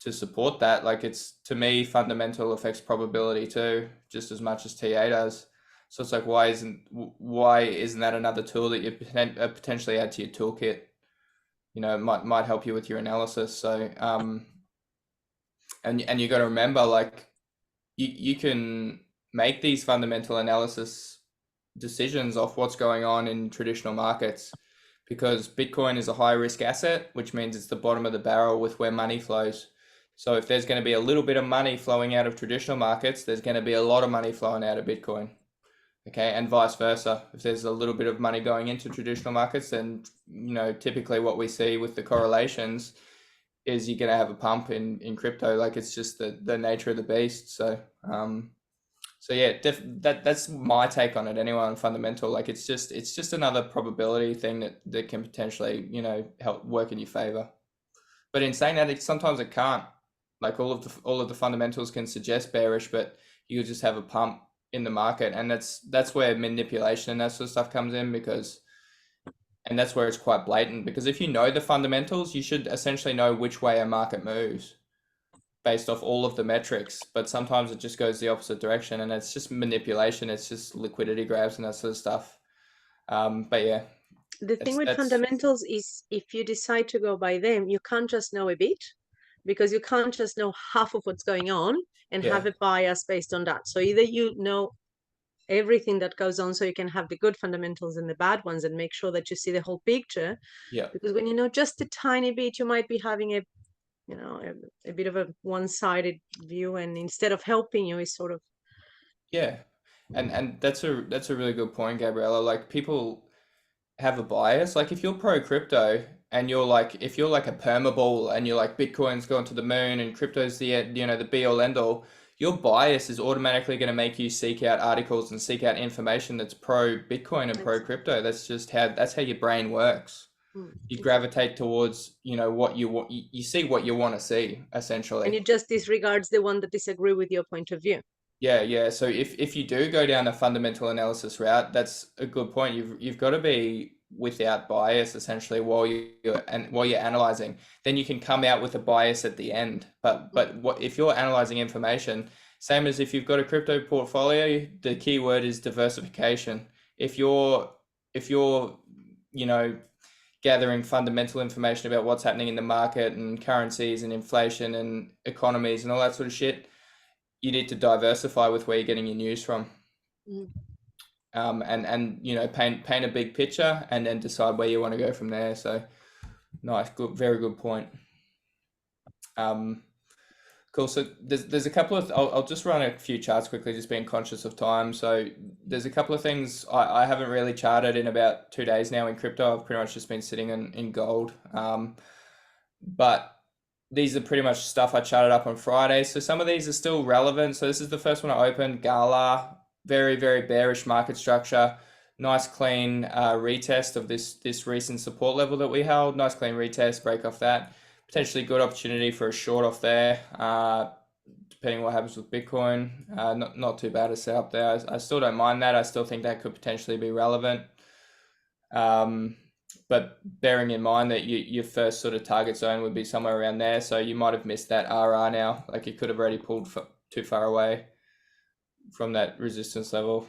to support that. Like, it's, to me, fundamental affects probability too, just as much as TA does. So it's like, why isn't that another tool that you potentially add to your toolkit? It might help you with your analysis. So and you got to remember, like, you can make these fundamental analysis decisions off what's going on in traditional markets, because Bitcoin is a high risk asset, which means it's the bottom of the barrel with where money flows. So if there's going to be a little bit of money flowing out of traditional markets, there's going to be a lot of money flowing out of Bitcoin. Okay, and vice versa. If there's a little bit of money going into traditional markets, then typically what we see with the correlations is you're going to have a pump in crypto. Like, it's just the nature of the beast. So yeah, that's my take on it anyway, on fundamental. Like, it's just another probability thing that can potentially help work in your favor. But in saying that, sometimes it can't. Like, all of the fundamentals can suggest bearish, but you just have a pump in the market, and that's where manipulation and that sort of stuff comes in, and that's where it's quite blatant, because if you know the fundamentals, you should essentially know which way a market moves based off all of the metrics. But sometimes it just goes the opposite direction, and it's just manipulation. It's just liquidity grabs and that sort of stuff. But yeah, the thing with fundamentals is, if you decide to go by them, you can't just know a bit, because you can't just know half of what's going on and have a bias based on that. So either you know everything that goes on, so you can have the good fundamentals and the bad ones, and make sure that you see the whole picture. Yeah. Because when you know just a tiny bit, you might be having a bit of a one-sided view, and instead of helping you, is sort of. Yeah, and that's a really good point, Gabriella. Like, people have a bias. Like, if you're pro crypto and if you're like a perma-bull and you're like, Bitcoin's gone to the moon and crypto's the be all end all, your bias is automatically going to make you seek out articles and seek out information that's pro Bitcoin and pro crypto. That's how your brain works. You gravitate towards what you want. You see what you want to see, essentially, and you just disregards the one that disagree with your point of view. Yeah. So if you do go down a fundamental analysis route, that's a good point. You've got to be without bias, essentially, while you're analyzing. Then you can come out with a bias at the end. But if you're analyzing information, same as if you've got a crypto portfolio, the key word is diversification. If you're gathering fundamental information about what's happening in the market and currencies and inflation and economies and all that sort of shit, you need to diversify with where you're getting your news from. And paint a big picture, and then decide where you want to go from there. So nice, good, very good point. Cool. So there's a couple of, I'll just run a few charts quickly, just being conscious of time. So there's a couple of things I haven't really charted in about 2 days now in crypto. I've pretty much just been sitting in gold. But these are pretty much stuff I charted up on Friday. So some of these are still relevant. So this is the first one I opened, Gala, very, very bearish market structure. Nice clean retest of this recent support level that we held. Nice clean retest, break off that. Potentially good opportunity for a short off there, depending what happens with Bitcoin. Not too bad a setup there. I still don't mind that. I still think that could potentially be relevant. But bearing in mind that your first sort of target zone would be somewhere around there. So you might have missed that RR now. Like, you could have already pulled too far away from that resistance level.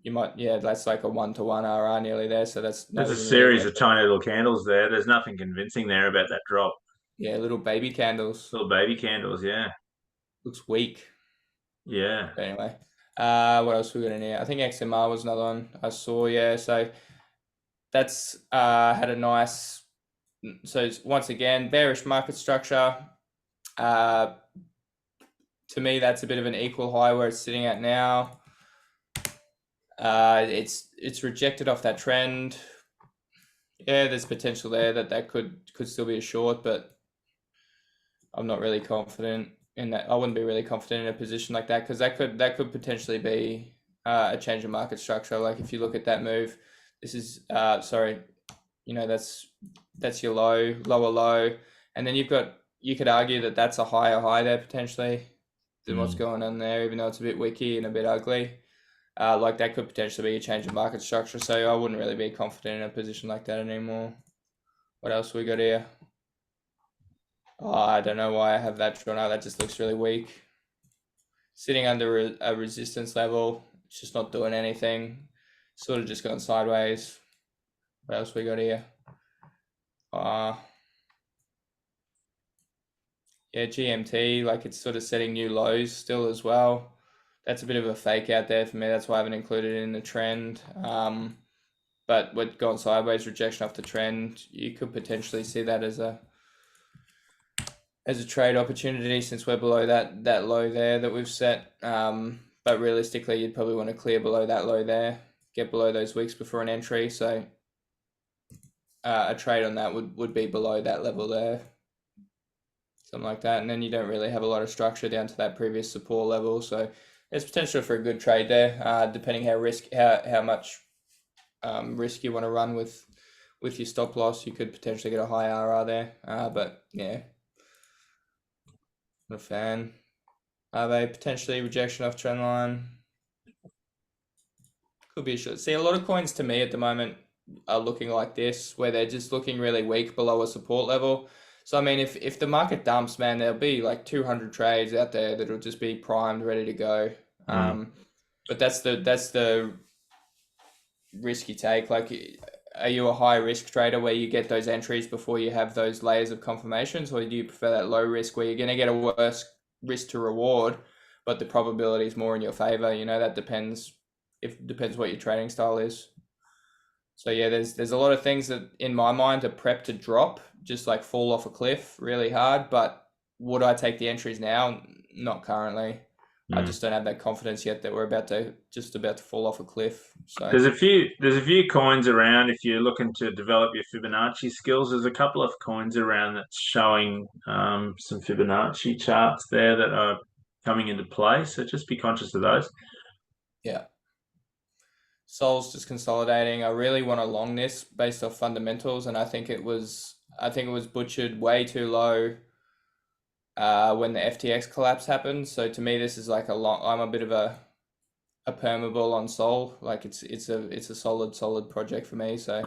You might, that's like a 1-to-1 RR nearly there. So there's a series of tiny little candles there. There's nothing convincing there about that drop. Yeah, little baby candles. Little baby candles, yeah. Looks weak. Yeah. But anyway, what else we got in here? I think XMR was another one I saw. Yeah, so that's had a nice. So once again, bearish market structure. To me, that's a bit of an equal high where it's sitting at now. It's rejected off that trend. Yeah, there's potential there that could still be a short, but I'm not really confident in that. I wouldn't be really confident in a position like that, because that could potentially be a change of market structure. Like if you look at that move, this is sorry, you know, that's your lower low, and then you could argue that that's a higher high there potentially than what's going on there, even though it's a bit wicky and a bit ugly. Like that could potentially be a change of market structure, so I wouldn't really be confident in a position like that anymore. What else we got here? Oh, I don't know why I have that drawn out. That just looks really weak. Sitting under a resistance level, it's just not doing anything. Sort of just gone sideways. What else we got here? Yeah, GMT, like it's sort of setting new lows still as well. That's a bit of a fake out there for me. That's why I haven't included it in the trend. But with gone sideways, rejection off the trend, you could potentially see that as a trade opportunity, since we're below that low there that we've set. But realistically, you'd probably want to clear below that low there, get below those weeks before an entry. So a trade on that would be below that level there, something like that. And then you don't really have a lot of structure down to that previous support level. So there's potential for a good trade there, depending how much risk you want to run with your stop loss. You could potentially get a high RR there, but yeah, not a fan. Are they potentially rejection off trend line? Could be a short. See, a lot of coins to me at the moment are looking like this, where they're just looking really weak below a support level. So I mean, if the market dumps, man, there'll be like 200 trades out there that'll just be primed, ready to go. But that's the risk you take. Like, are you a high risk trader where you get those entries before you have those layers of confirmations, or do you prefer that low risk where you're going to get a worse risk to reward, but the probability is more in your favor? You know, that depends what your trading style is. So yeah, there's a lot of things that in my mind are prepped to drop, just like fall off a cliff really hard. But would I take the entries now? Not currently. I just don't have that confidence yet that we're about to fall off a cliff. So there's a few coins around. If you're looking to develop your Fibonacci skills, there's a couple of coins around that's showing some Fibonacci charts there that are coming into play. So just be conscious of those. Yeah. Sol's just consolidating. I really want to long this based off fundamentals, and I think it was butchered way too low when the FTX collapse happened. So to me, this is like I'm a bit of a permeable on Sol. Like it's a solid project for me. So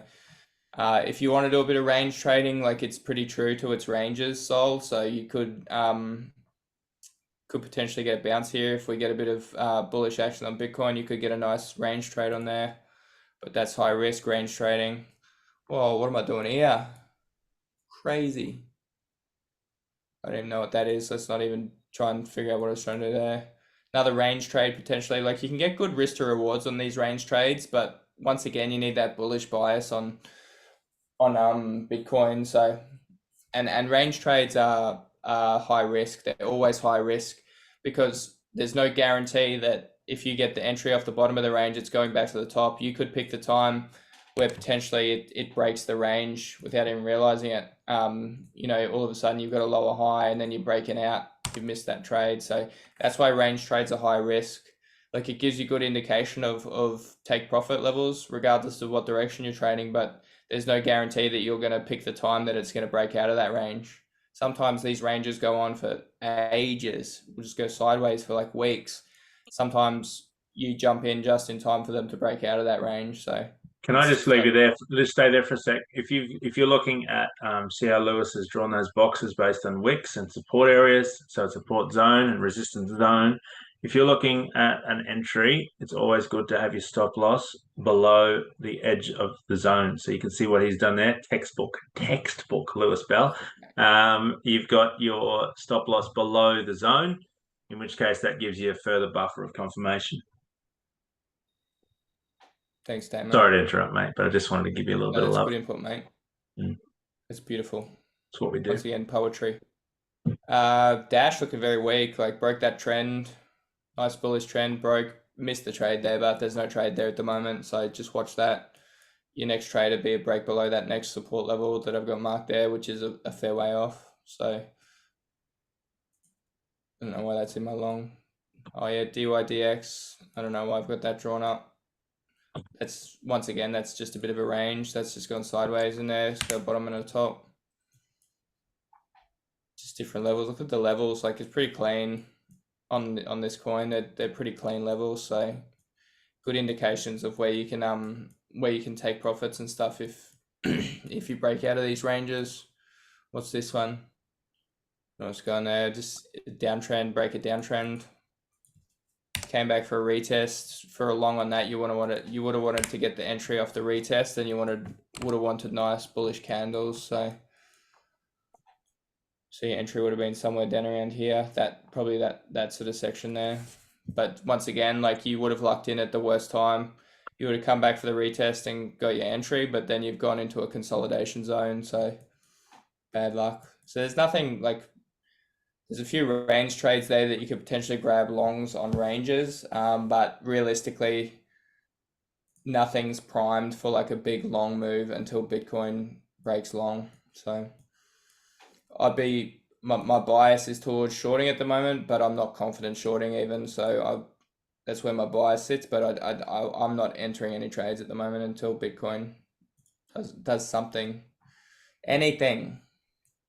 if you want to do a bit of range trading, like it's pretty true to its ranges, Sol. So you could potentially get a bounce here. If we get a bit of bullish action on Bitcoin, you could get a nice range trade on there, but that's high risk range trading. Whoa, what am I doing here? Crazy. I don't even know what that is. Let's not even try and figure out what I was trying to do there. Another range trade potentially. Like, you can get good risk to rewards on these range trades, but once again, you need that bullish bias on Bitcoin. So and range trades are high risk. They're always high risk because there's no guarantee that if you get the entry off the bottom of the range, it's going back to the top. You could pick the time where potentially it breaks the range without even realizing it. You know, all of a sudden you've got a lower high and then you're breaking out. You've missed that trade. So that's why range trades are high risk. Like, it gives you good indication of take profit levels regardless of what direction you're trading, but there's no guarantee that you're going to pick the time that it's going to break out of that range. Sometimes these ranges go on for ages. We'll just go sideways for like weeks. Sometimes you jump in just in time for them to break out of that range. So can I just leave you there? Just stay there for a sec. If you're looking at see how Lewis has drawn those boxes based on wicks and support areas, so support zone and resistance zone. If you're looking at an entry, it's always good to have your stop loss below the edge of the zone. So you can see what he's done there. Textbook, Lewis Bell. You've got your stop loss below the zone, in which case that gives you a further buffer of confirmation. Thanks, Damon. Sorry to interrupt, mate, but I just wanted to give you a little bit of That's love. good input, mate. Mm. It's beautiful. That's what we do. Once again, poetry. Dash looking very weak. Like broke that trend. Nice bullish trend. Missed the trade there, but there's no trade there at the moment. So just watch that. Your next trade would be a break below that next support level that I've got marked there, which is a fair way off. So I don't know why that's in my long. Oh yeah, DYDX. I don't know why I've got that drawn up. That's once again, that's just a bit of a range. That's just gone sideways in there. It's got bottom and a top. Just different levels. Look at the levels. Like it's pretty clean on this coin. They're pretty clean levels. So good indications of where you can take profits and stuff if if you break out of these ranges. What's this one? What's going there? Just a downtrend, break a downtrend. Came back for a retest. For a long on that, you would have wanted to get the entry off the retest, and you would have wanted nice bullish candles. So your entry would have been somewhere down around here. Probably that sort of section there. But once again, like you would have locked in at the worst time. You would have come back for the retest and got your entry, but then you've gone into a consolidation zone. So bad luck. So there's nothing like. There's a few range trades there that you could potentially grab longs on ranges, but realistically, nothing's primed for like a big long move until Bitcoin breaks long. So my bias is towards shorting at the moment, but I'm not confident shorting even. So that's where my bias sits, but I'm not entering any trades at the moment until Bitcoin does something, anything.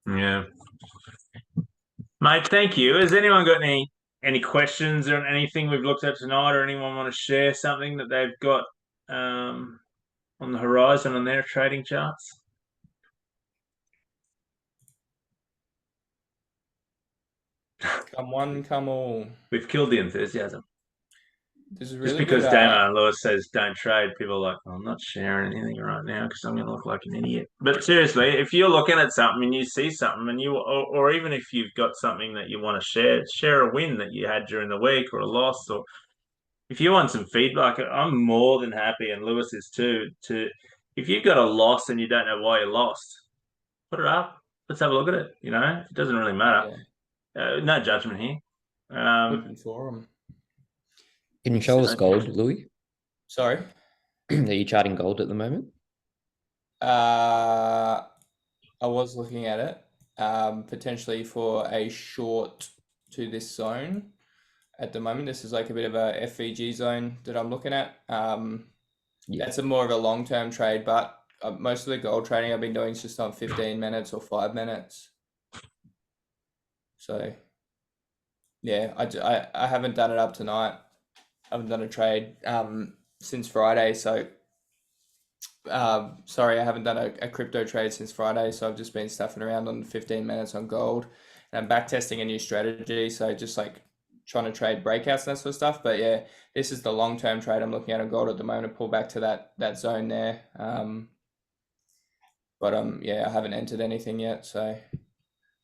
Yeah. Mate, thank you. Has anyone got any questions or anything we've looked at tonight, or anyone want to share something that they've got on the horizon on their trading charts? Come one, come all. We've killed the enthusiasm. This is Just really because good. Damon and Lewis says don't trade, people are like, oh, I'm not sharing anything right now because I'm going to look like an idiot. But seriously, if you're looking at something and you see something and or even if you've got something that you want to share a win that you had during the week or a loss, or if you want some feedback, I'm more than happy, and Lewis is too, if you've got a loss and you don't know why you lost, put it up. Let's have a look at it. It doesn't really matter. Yeah. No judgment here. Open forum. Can you show us gold, Louis? Sorry? Are you charting gold at the moment? I was looking at it, potentially for a short to this zone. At the moment, this is like a bit of a FVG zone that I'm looking at. That's more of a long-term trade, but most of the gold trading I've been doing is just on 15 minutes or 5 minutes. So, yeah, I haven't done it up tonight. I haven't done a trade since Friday, so sorry, I haven't done a crypto trade since Friday, so I've just been stuffing around on 15 minutes on gold, and I'm back testing a new strategy, so just like trying to trade breakouts and that sort of stuff. But yeah, this is the long-term trade I'm looking at on gold at the moment, to pull back to that zone there. Yeah, I haven't entered anything yet, so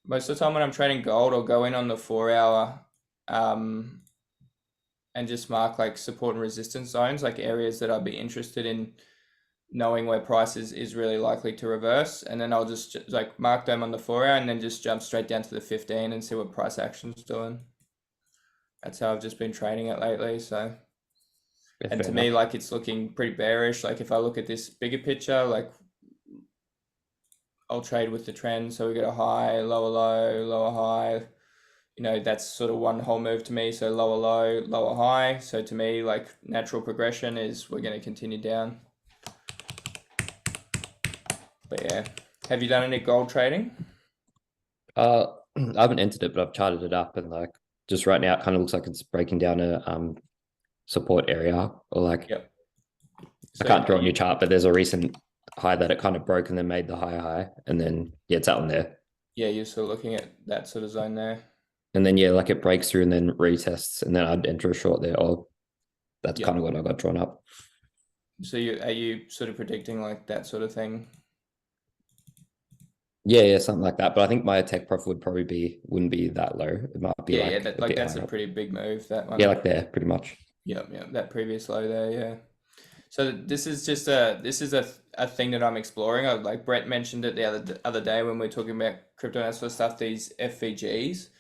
most of the time when I'm trading gold, I'll go in on the 4 hour and just mark like support and resistance zones, like areas that I'd be interested in knowing where price is really likely to reverse. And then I'll just like mark them on the 4 hour and then just jump straight down to the 15 and see what price action's doing. That's how I've just been trading it lately. So, Yeah, and to fair me, enough. like it's looking pretty bearish. Like if I look at this bigger picture, like I'll trade with the trend. So we get a high, lower low, lower high. That's sort of one whole move to me. So lower low, lower high. So to me, like natural progression is we're going to continue down. But yeah, have you done any gold trading? I haven't entered it, but I've charted it up, and like just right now, it kind of looks like it's breaking down a support area, or like Yep. I can't draw a new chart, but there's a recent high that it kind of broke and then made the high, and then yeah, it's out in there. Yeah, you're still looking at that sort of zone there. And then yeah, like it breaks through and then retests, and then I'd enter a short there. Or that's Yep. kind of what I got drawn up. So are you sort of predicting like that sort of thing? Yeah, something like that. But I think my tech profit wouldn't be that low. It might be Yeah, bit that's a higher. pretty big move, that one. Yeah, like there, pretty much. Yep, that previous low there, yeah. So this is just a thing that I'm exploring. Like Brett mentioned it the other day when we were talking about crypto and that sort of stuff, these FVGs.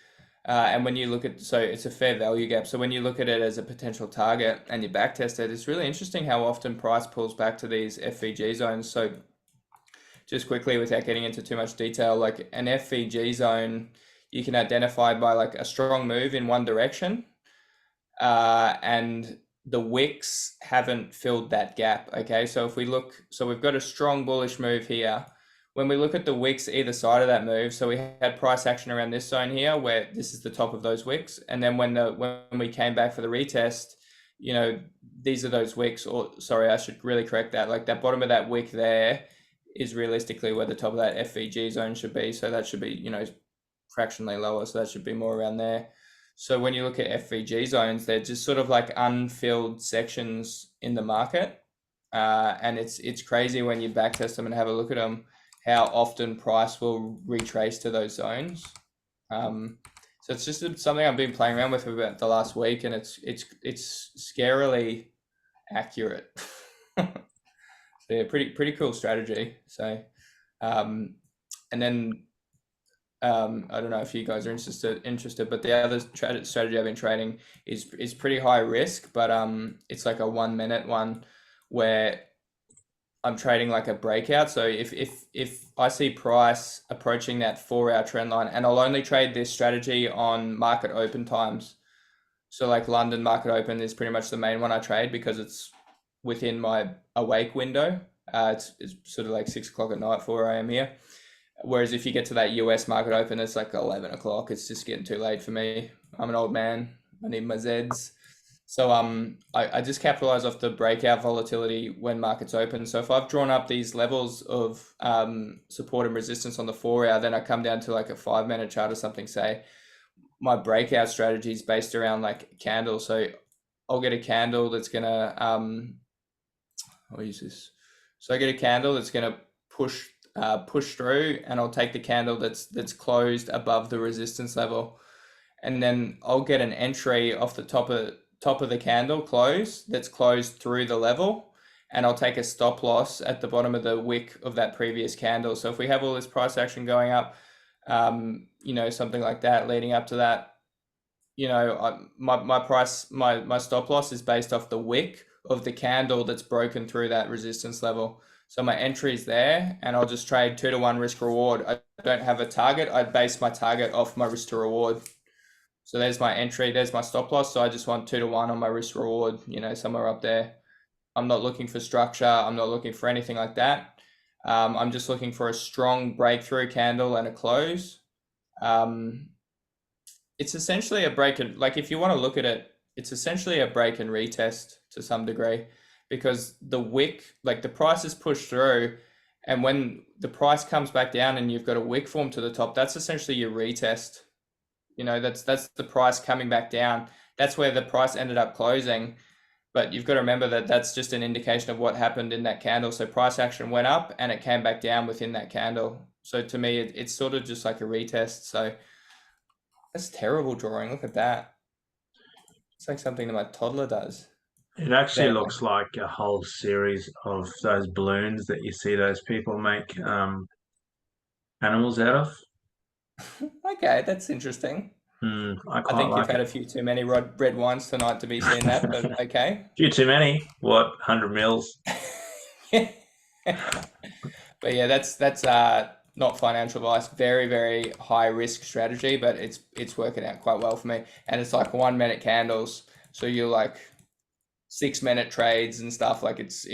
And when you look at, so it's a fair value gap. So when you look at it as a potential target and you backtest it, it's really interesting how often price pulls back to these FVG zones. So just quickly, without getting into too much detail, like an FVG zone, you can identify by like a strong move in one direction, and the wicks haven't filled that gap. Okay, so if we look, so we've got a strong bullish move here. When we look at the wicks either side of that move, so we had price action around this zone here, where this is the top of those wicks, and then when we came back for the retest, you know, these are those wicks. Or sorry, I should really correct that. Like that bottom of that wick there is realistically where the top of that FVG zone should be. So that should be, you know, fractionally lower. So that should be more around there. So when you look at FVG zones, they're just sort of like unfilled sections in the market, and it's crazy when you backtest them and have a look at them, how often price will retrace to those zones. So it's just something I've been playing around with for about the last week, and it's scarily accurate. So yeah, pretty cool strategy. So, and then I don't know if you guys are interested, but the other strategy I've been trading is pretty high risk, but it's like a 1 minute one where I'm trading like a breakout. So if I see price approaching that 4-hour trend line, and I'll only trade this strategy on market open times. So like London market open is pretty much the main one I trade because it's within my awake window. It's sort of like 6 o'clock at night for where I am here. Whereas if you get to that US market open, it's like 11 o'clock. It's just getting too late for me. I'm an old man. I need my Zeds. So I just capitalize off the breakout volatility when markets open. So if I've drawn up these levels of support and resistance on the 4-hour, then I come down to like a 5-minute chart or something, say my breakout strategy is based around like candles. So I'll get a candle that's gonna I'll use this. So I get a candle that's gonna push through, and I'll take the candle that's closed above the resistance level, and then I'll get an entry off the top of the candle close that's closed through the level, and I'll take a stop loss at the bottom of the wick of that previous candle. So if we have all this price action going up, you know, something like that leading up to that, you know, my stop loss is based off the wick of the candle that's broken through that resistance level. So my entry is there, and I'll just trade 2-to-1 risk reward. I don't have a target. I base my target off my risk to reward. So there's my entry, there's my stop loss. So I just want 2-to-1 on my risk reward, you know, somewhere up there. I'm not looking for structure. I'm not looking for anything like that. I'm just looking for a strong breakthrough candle and a close. It's essentially a break and, like, if you want to look at it, it's essentially a break and retest to some degree, because the wick, like the price is pushed through, and when the price comes back down and you've got a wick form to the top, that's essentially your retest. You know, that's the price coming back down. That's where the price ended up closing. But you've got to remember that that's just an indication of what happened in that candle. So price action went up and it came back down within that candle. So to me, it's sort of just like a retest. So that's terrible drawing. Look at that. It's like something that my toddler does. It actually looks like a whole series of those balloons that you see those people make animals out of. Okay, that's interesting. I think like you've had a few too many red wines tonight to be seeing that, but okay. A few too many. What, 100 mils? But yeah, that's not financial advice. Very, very high risk strategy, but it's working out quite well for me. And it's like 1 minute candles, so you're like 6-minute trades and stuff. Like it's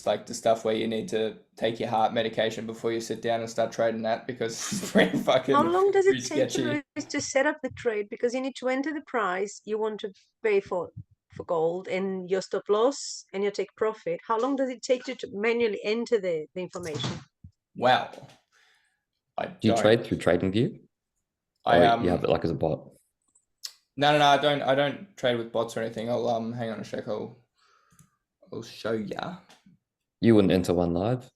like the stuff where you need to take your heart medication before you sit down and start trading that, because it's pretty fucking. How long does it take sketchy. to set up the trade? Because you need to enter the price you want to pay for gold and your stop loss and your take profit. How long does it take to manually enter the information? Well, Do you trade through TradingView? Or you have it like as a bot? No, I don't trade with bots or anything. I'll hang on a sec. I'll show ya. You wouldn't enter one live?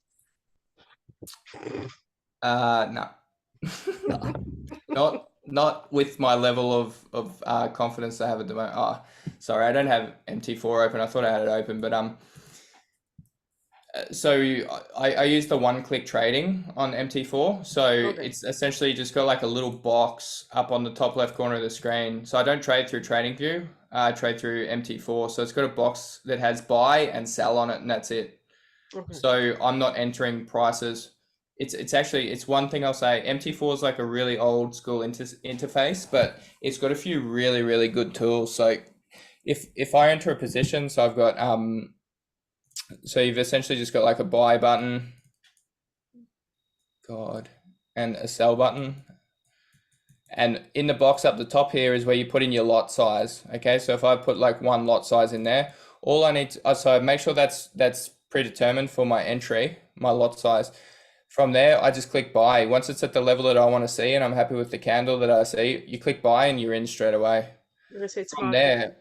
No. Not with my level of confidence I have at the moment. Oh, sorry, I don't have MT4 open. I thought I had it open, but so I use the one-click trading on MT4. So Okay. it's essentially just got like a little box up on the top left corner of the screen. So I don't trade through TradingView. I trade through MT4. So it's got a box that has buy and sell on it, and that's it. Okay. So I'm not entering prices. It's actually, it's one thing I'll say. MT4 is like a really old school interface, but it's got a few really, really good tools. So if I enter a position, so I've got so you've essentially just got like a buy button, and a sell button. And in the box up the top here is where you put in your lot size. Okay, so if I put like one lot size in there, all I need to, so make sure that's predetermined for my entry, my lot size. From there, I just click buy. Once it's at the level that I want to see and I'm happy with the candle that I see, you click buy and you're in straight away. From there,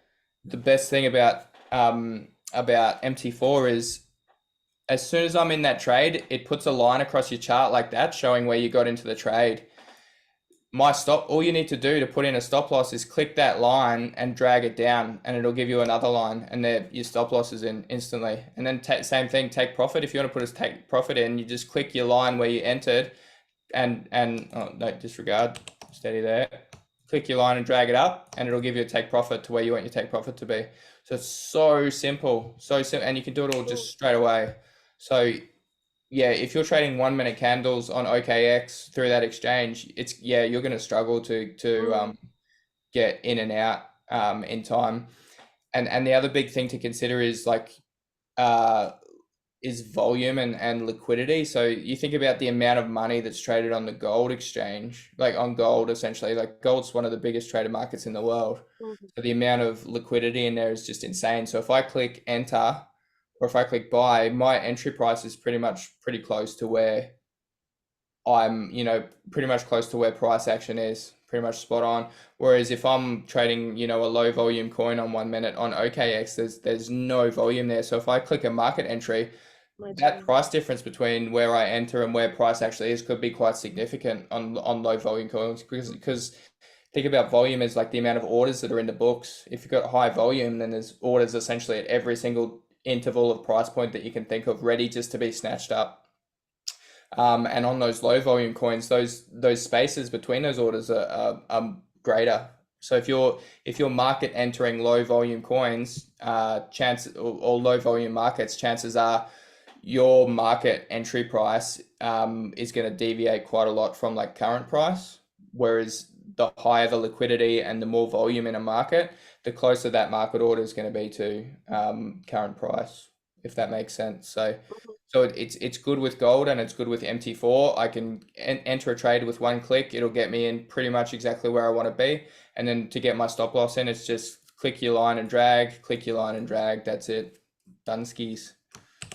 the best thing about MT4 is as soon as I'm in that trade, it puts a line across your chart like that, showing where you got into the trade. All you need to do to put in a stop loss is click that line and drag it down, and it'll give you another line, and there your stop loss is in instantly. And then same thing, take profit. If you want to put a take profit in, you just click your line where you entered, and oh, no, disregard, steady there. Click your line and drag it up, and it'll give you a take profit to where you want your take profit to be. So it's so simple, and you can do it all just straight away. So yeah, if you're trading 1 minute candles on OKX through that exchange, you're going to struggle to get in and out in time. And the other big thing to consider is is volume and liquidity. So you think about the amount of money that's traded on the gold exchange, like on gold essentially. Like gold's one of the biggest traded markets in the world. So the amount of liquidity in there is just insane. So if I click enter, or if I click buy, my entry price is pretty close to where I'm, pretty much close to where price action is, pretty much spot on. Whereas if I'm trading, a low volume coin on 1 minute on OKX, there's no volume there. So if I click a market entry, that price difference between where I enter and where price actually is could be quite significant on low volume coins, because think about volume as like the amount of orders that are in the books. If you've got high volume, then there's orders essentially at every single interval of price point that you can think of, ready just to be snatched up. And on those low volume coins, those spaces between those orders are greater. So if you're market entering low volume coins, or low volume markets, chances are your market entry price is going to deviate quite a lot from like current price. Whereas the higher the liquidity and the more volume in a market, the closer that market order is going to be to current price, if that makes sense. So it's good with gold and it's good with MT4. I can enter a trade with one click. It'll get me in pretty much exactly where I want to be. And then to get my stop loss in, it's just click your line and drag, click your line and drag. That's it. Done skis.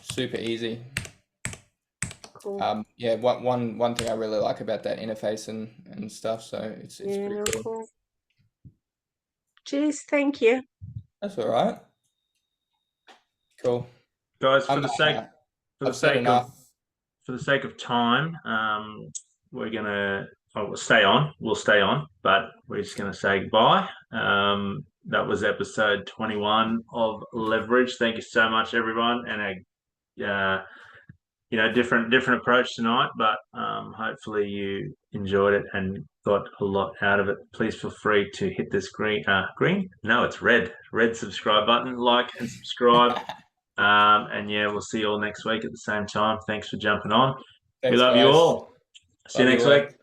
Super easy. Cool. Yeah, one thing I really like about that interface and stuff. So it's pretty cool. Cheers, thank you. That's all right. Cool. Guys, for the sake of time, we're gonna we'll stay on. We'll stay on, but we're just gonna say goodbye. That was episode 21 of Leverage. Thank you so much, everyone, and different approach tonight, but hopefully you enjoyed it and got a lot out of it. Please feel free to hit this green? No, it's red subscribe button, like and subscribe. And yeah, we'll see you all next week at the same time. Thanks for jumping on. Thanks, we love guys. you all. See you next week.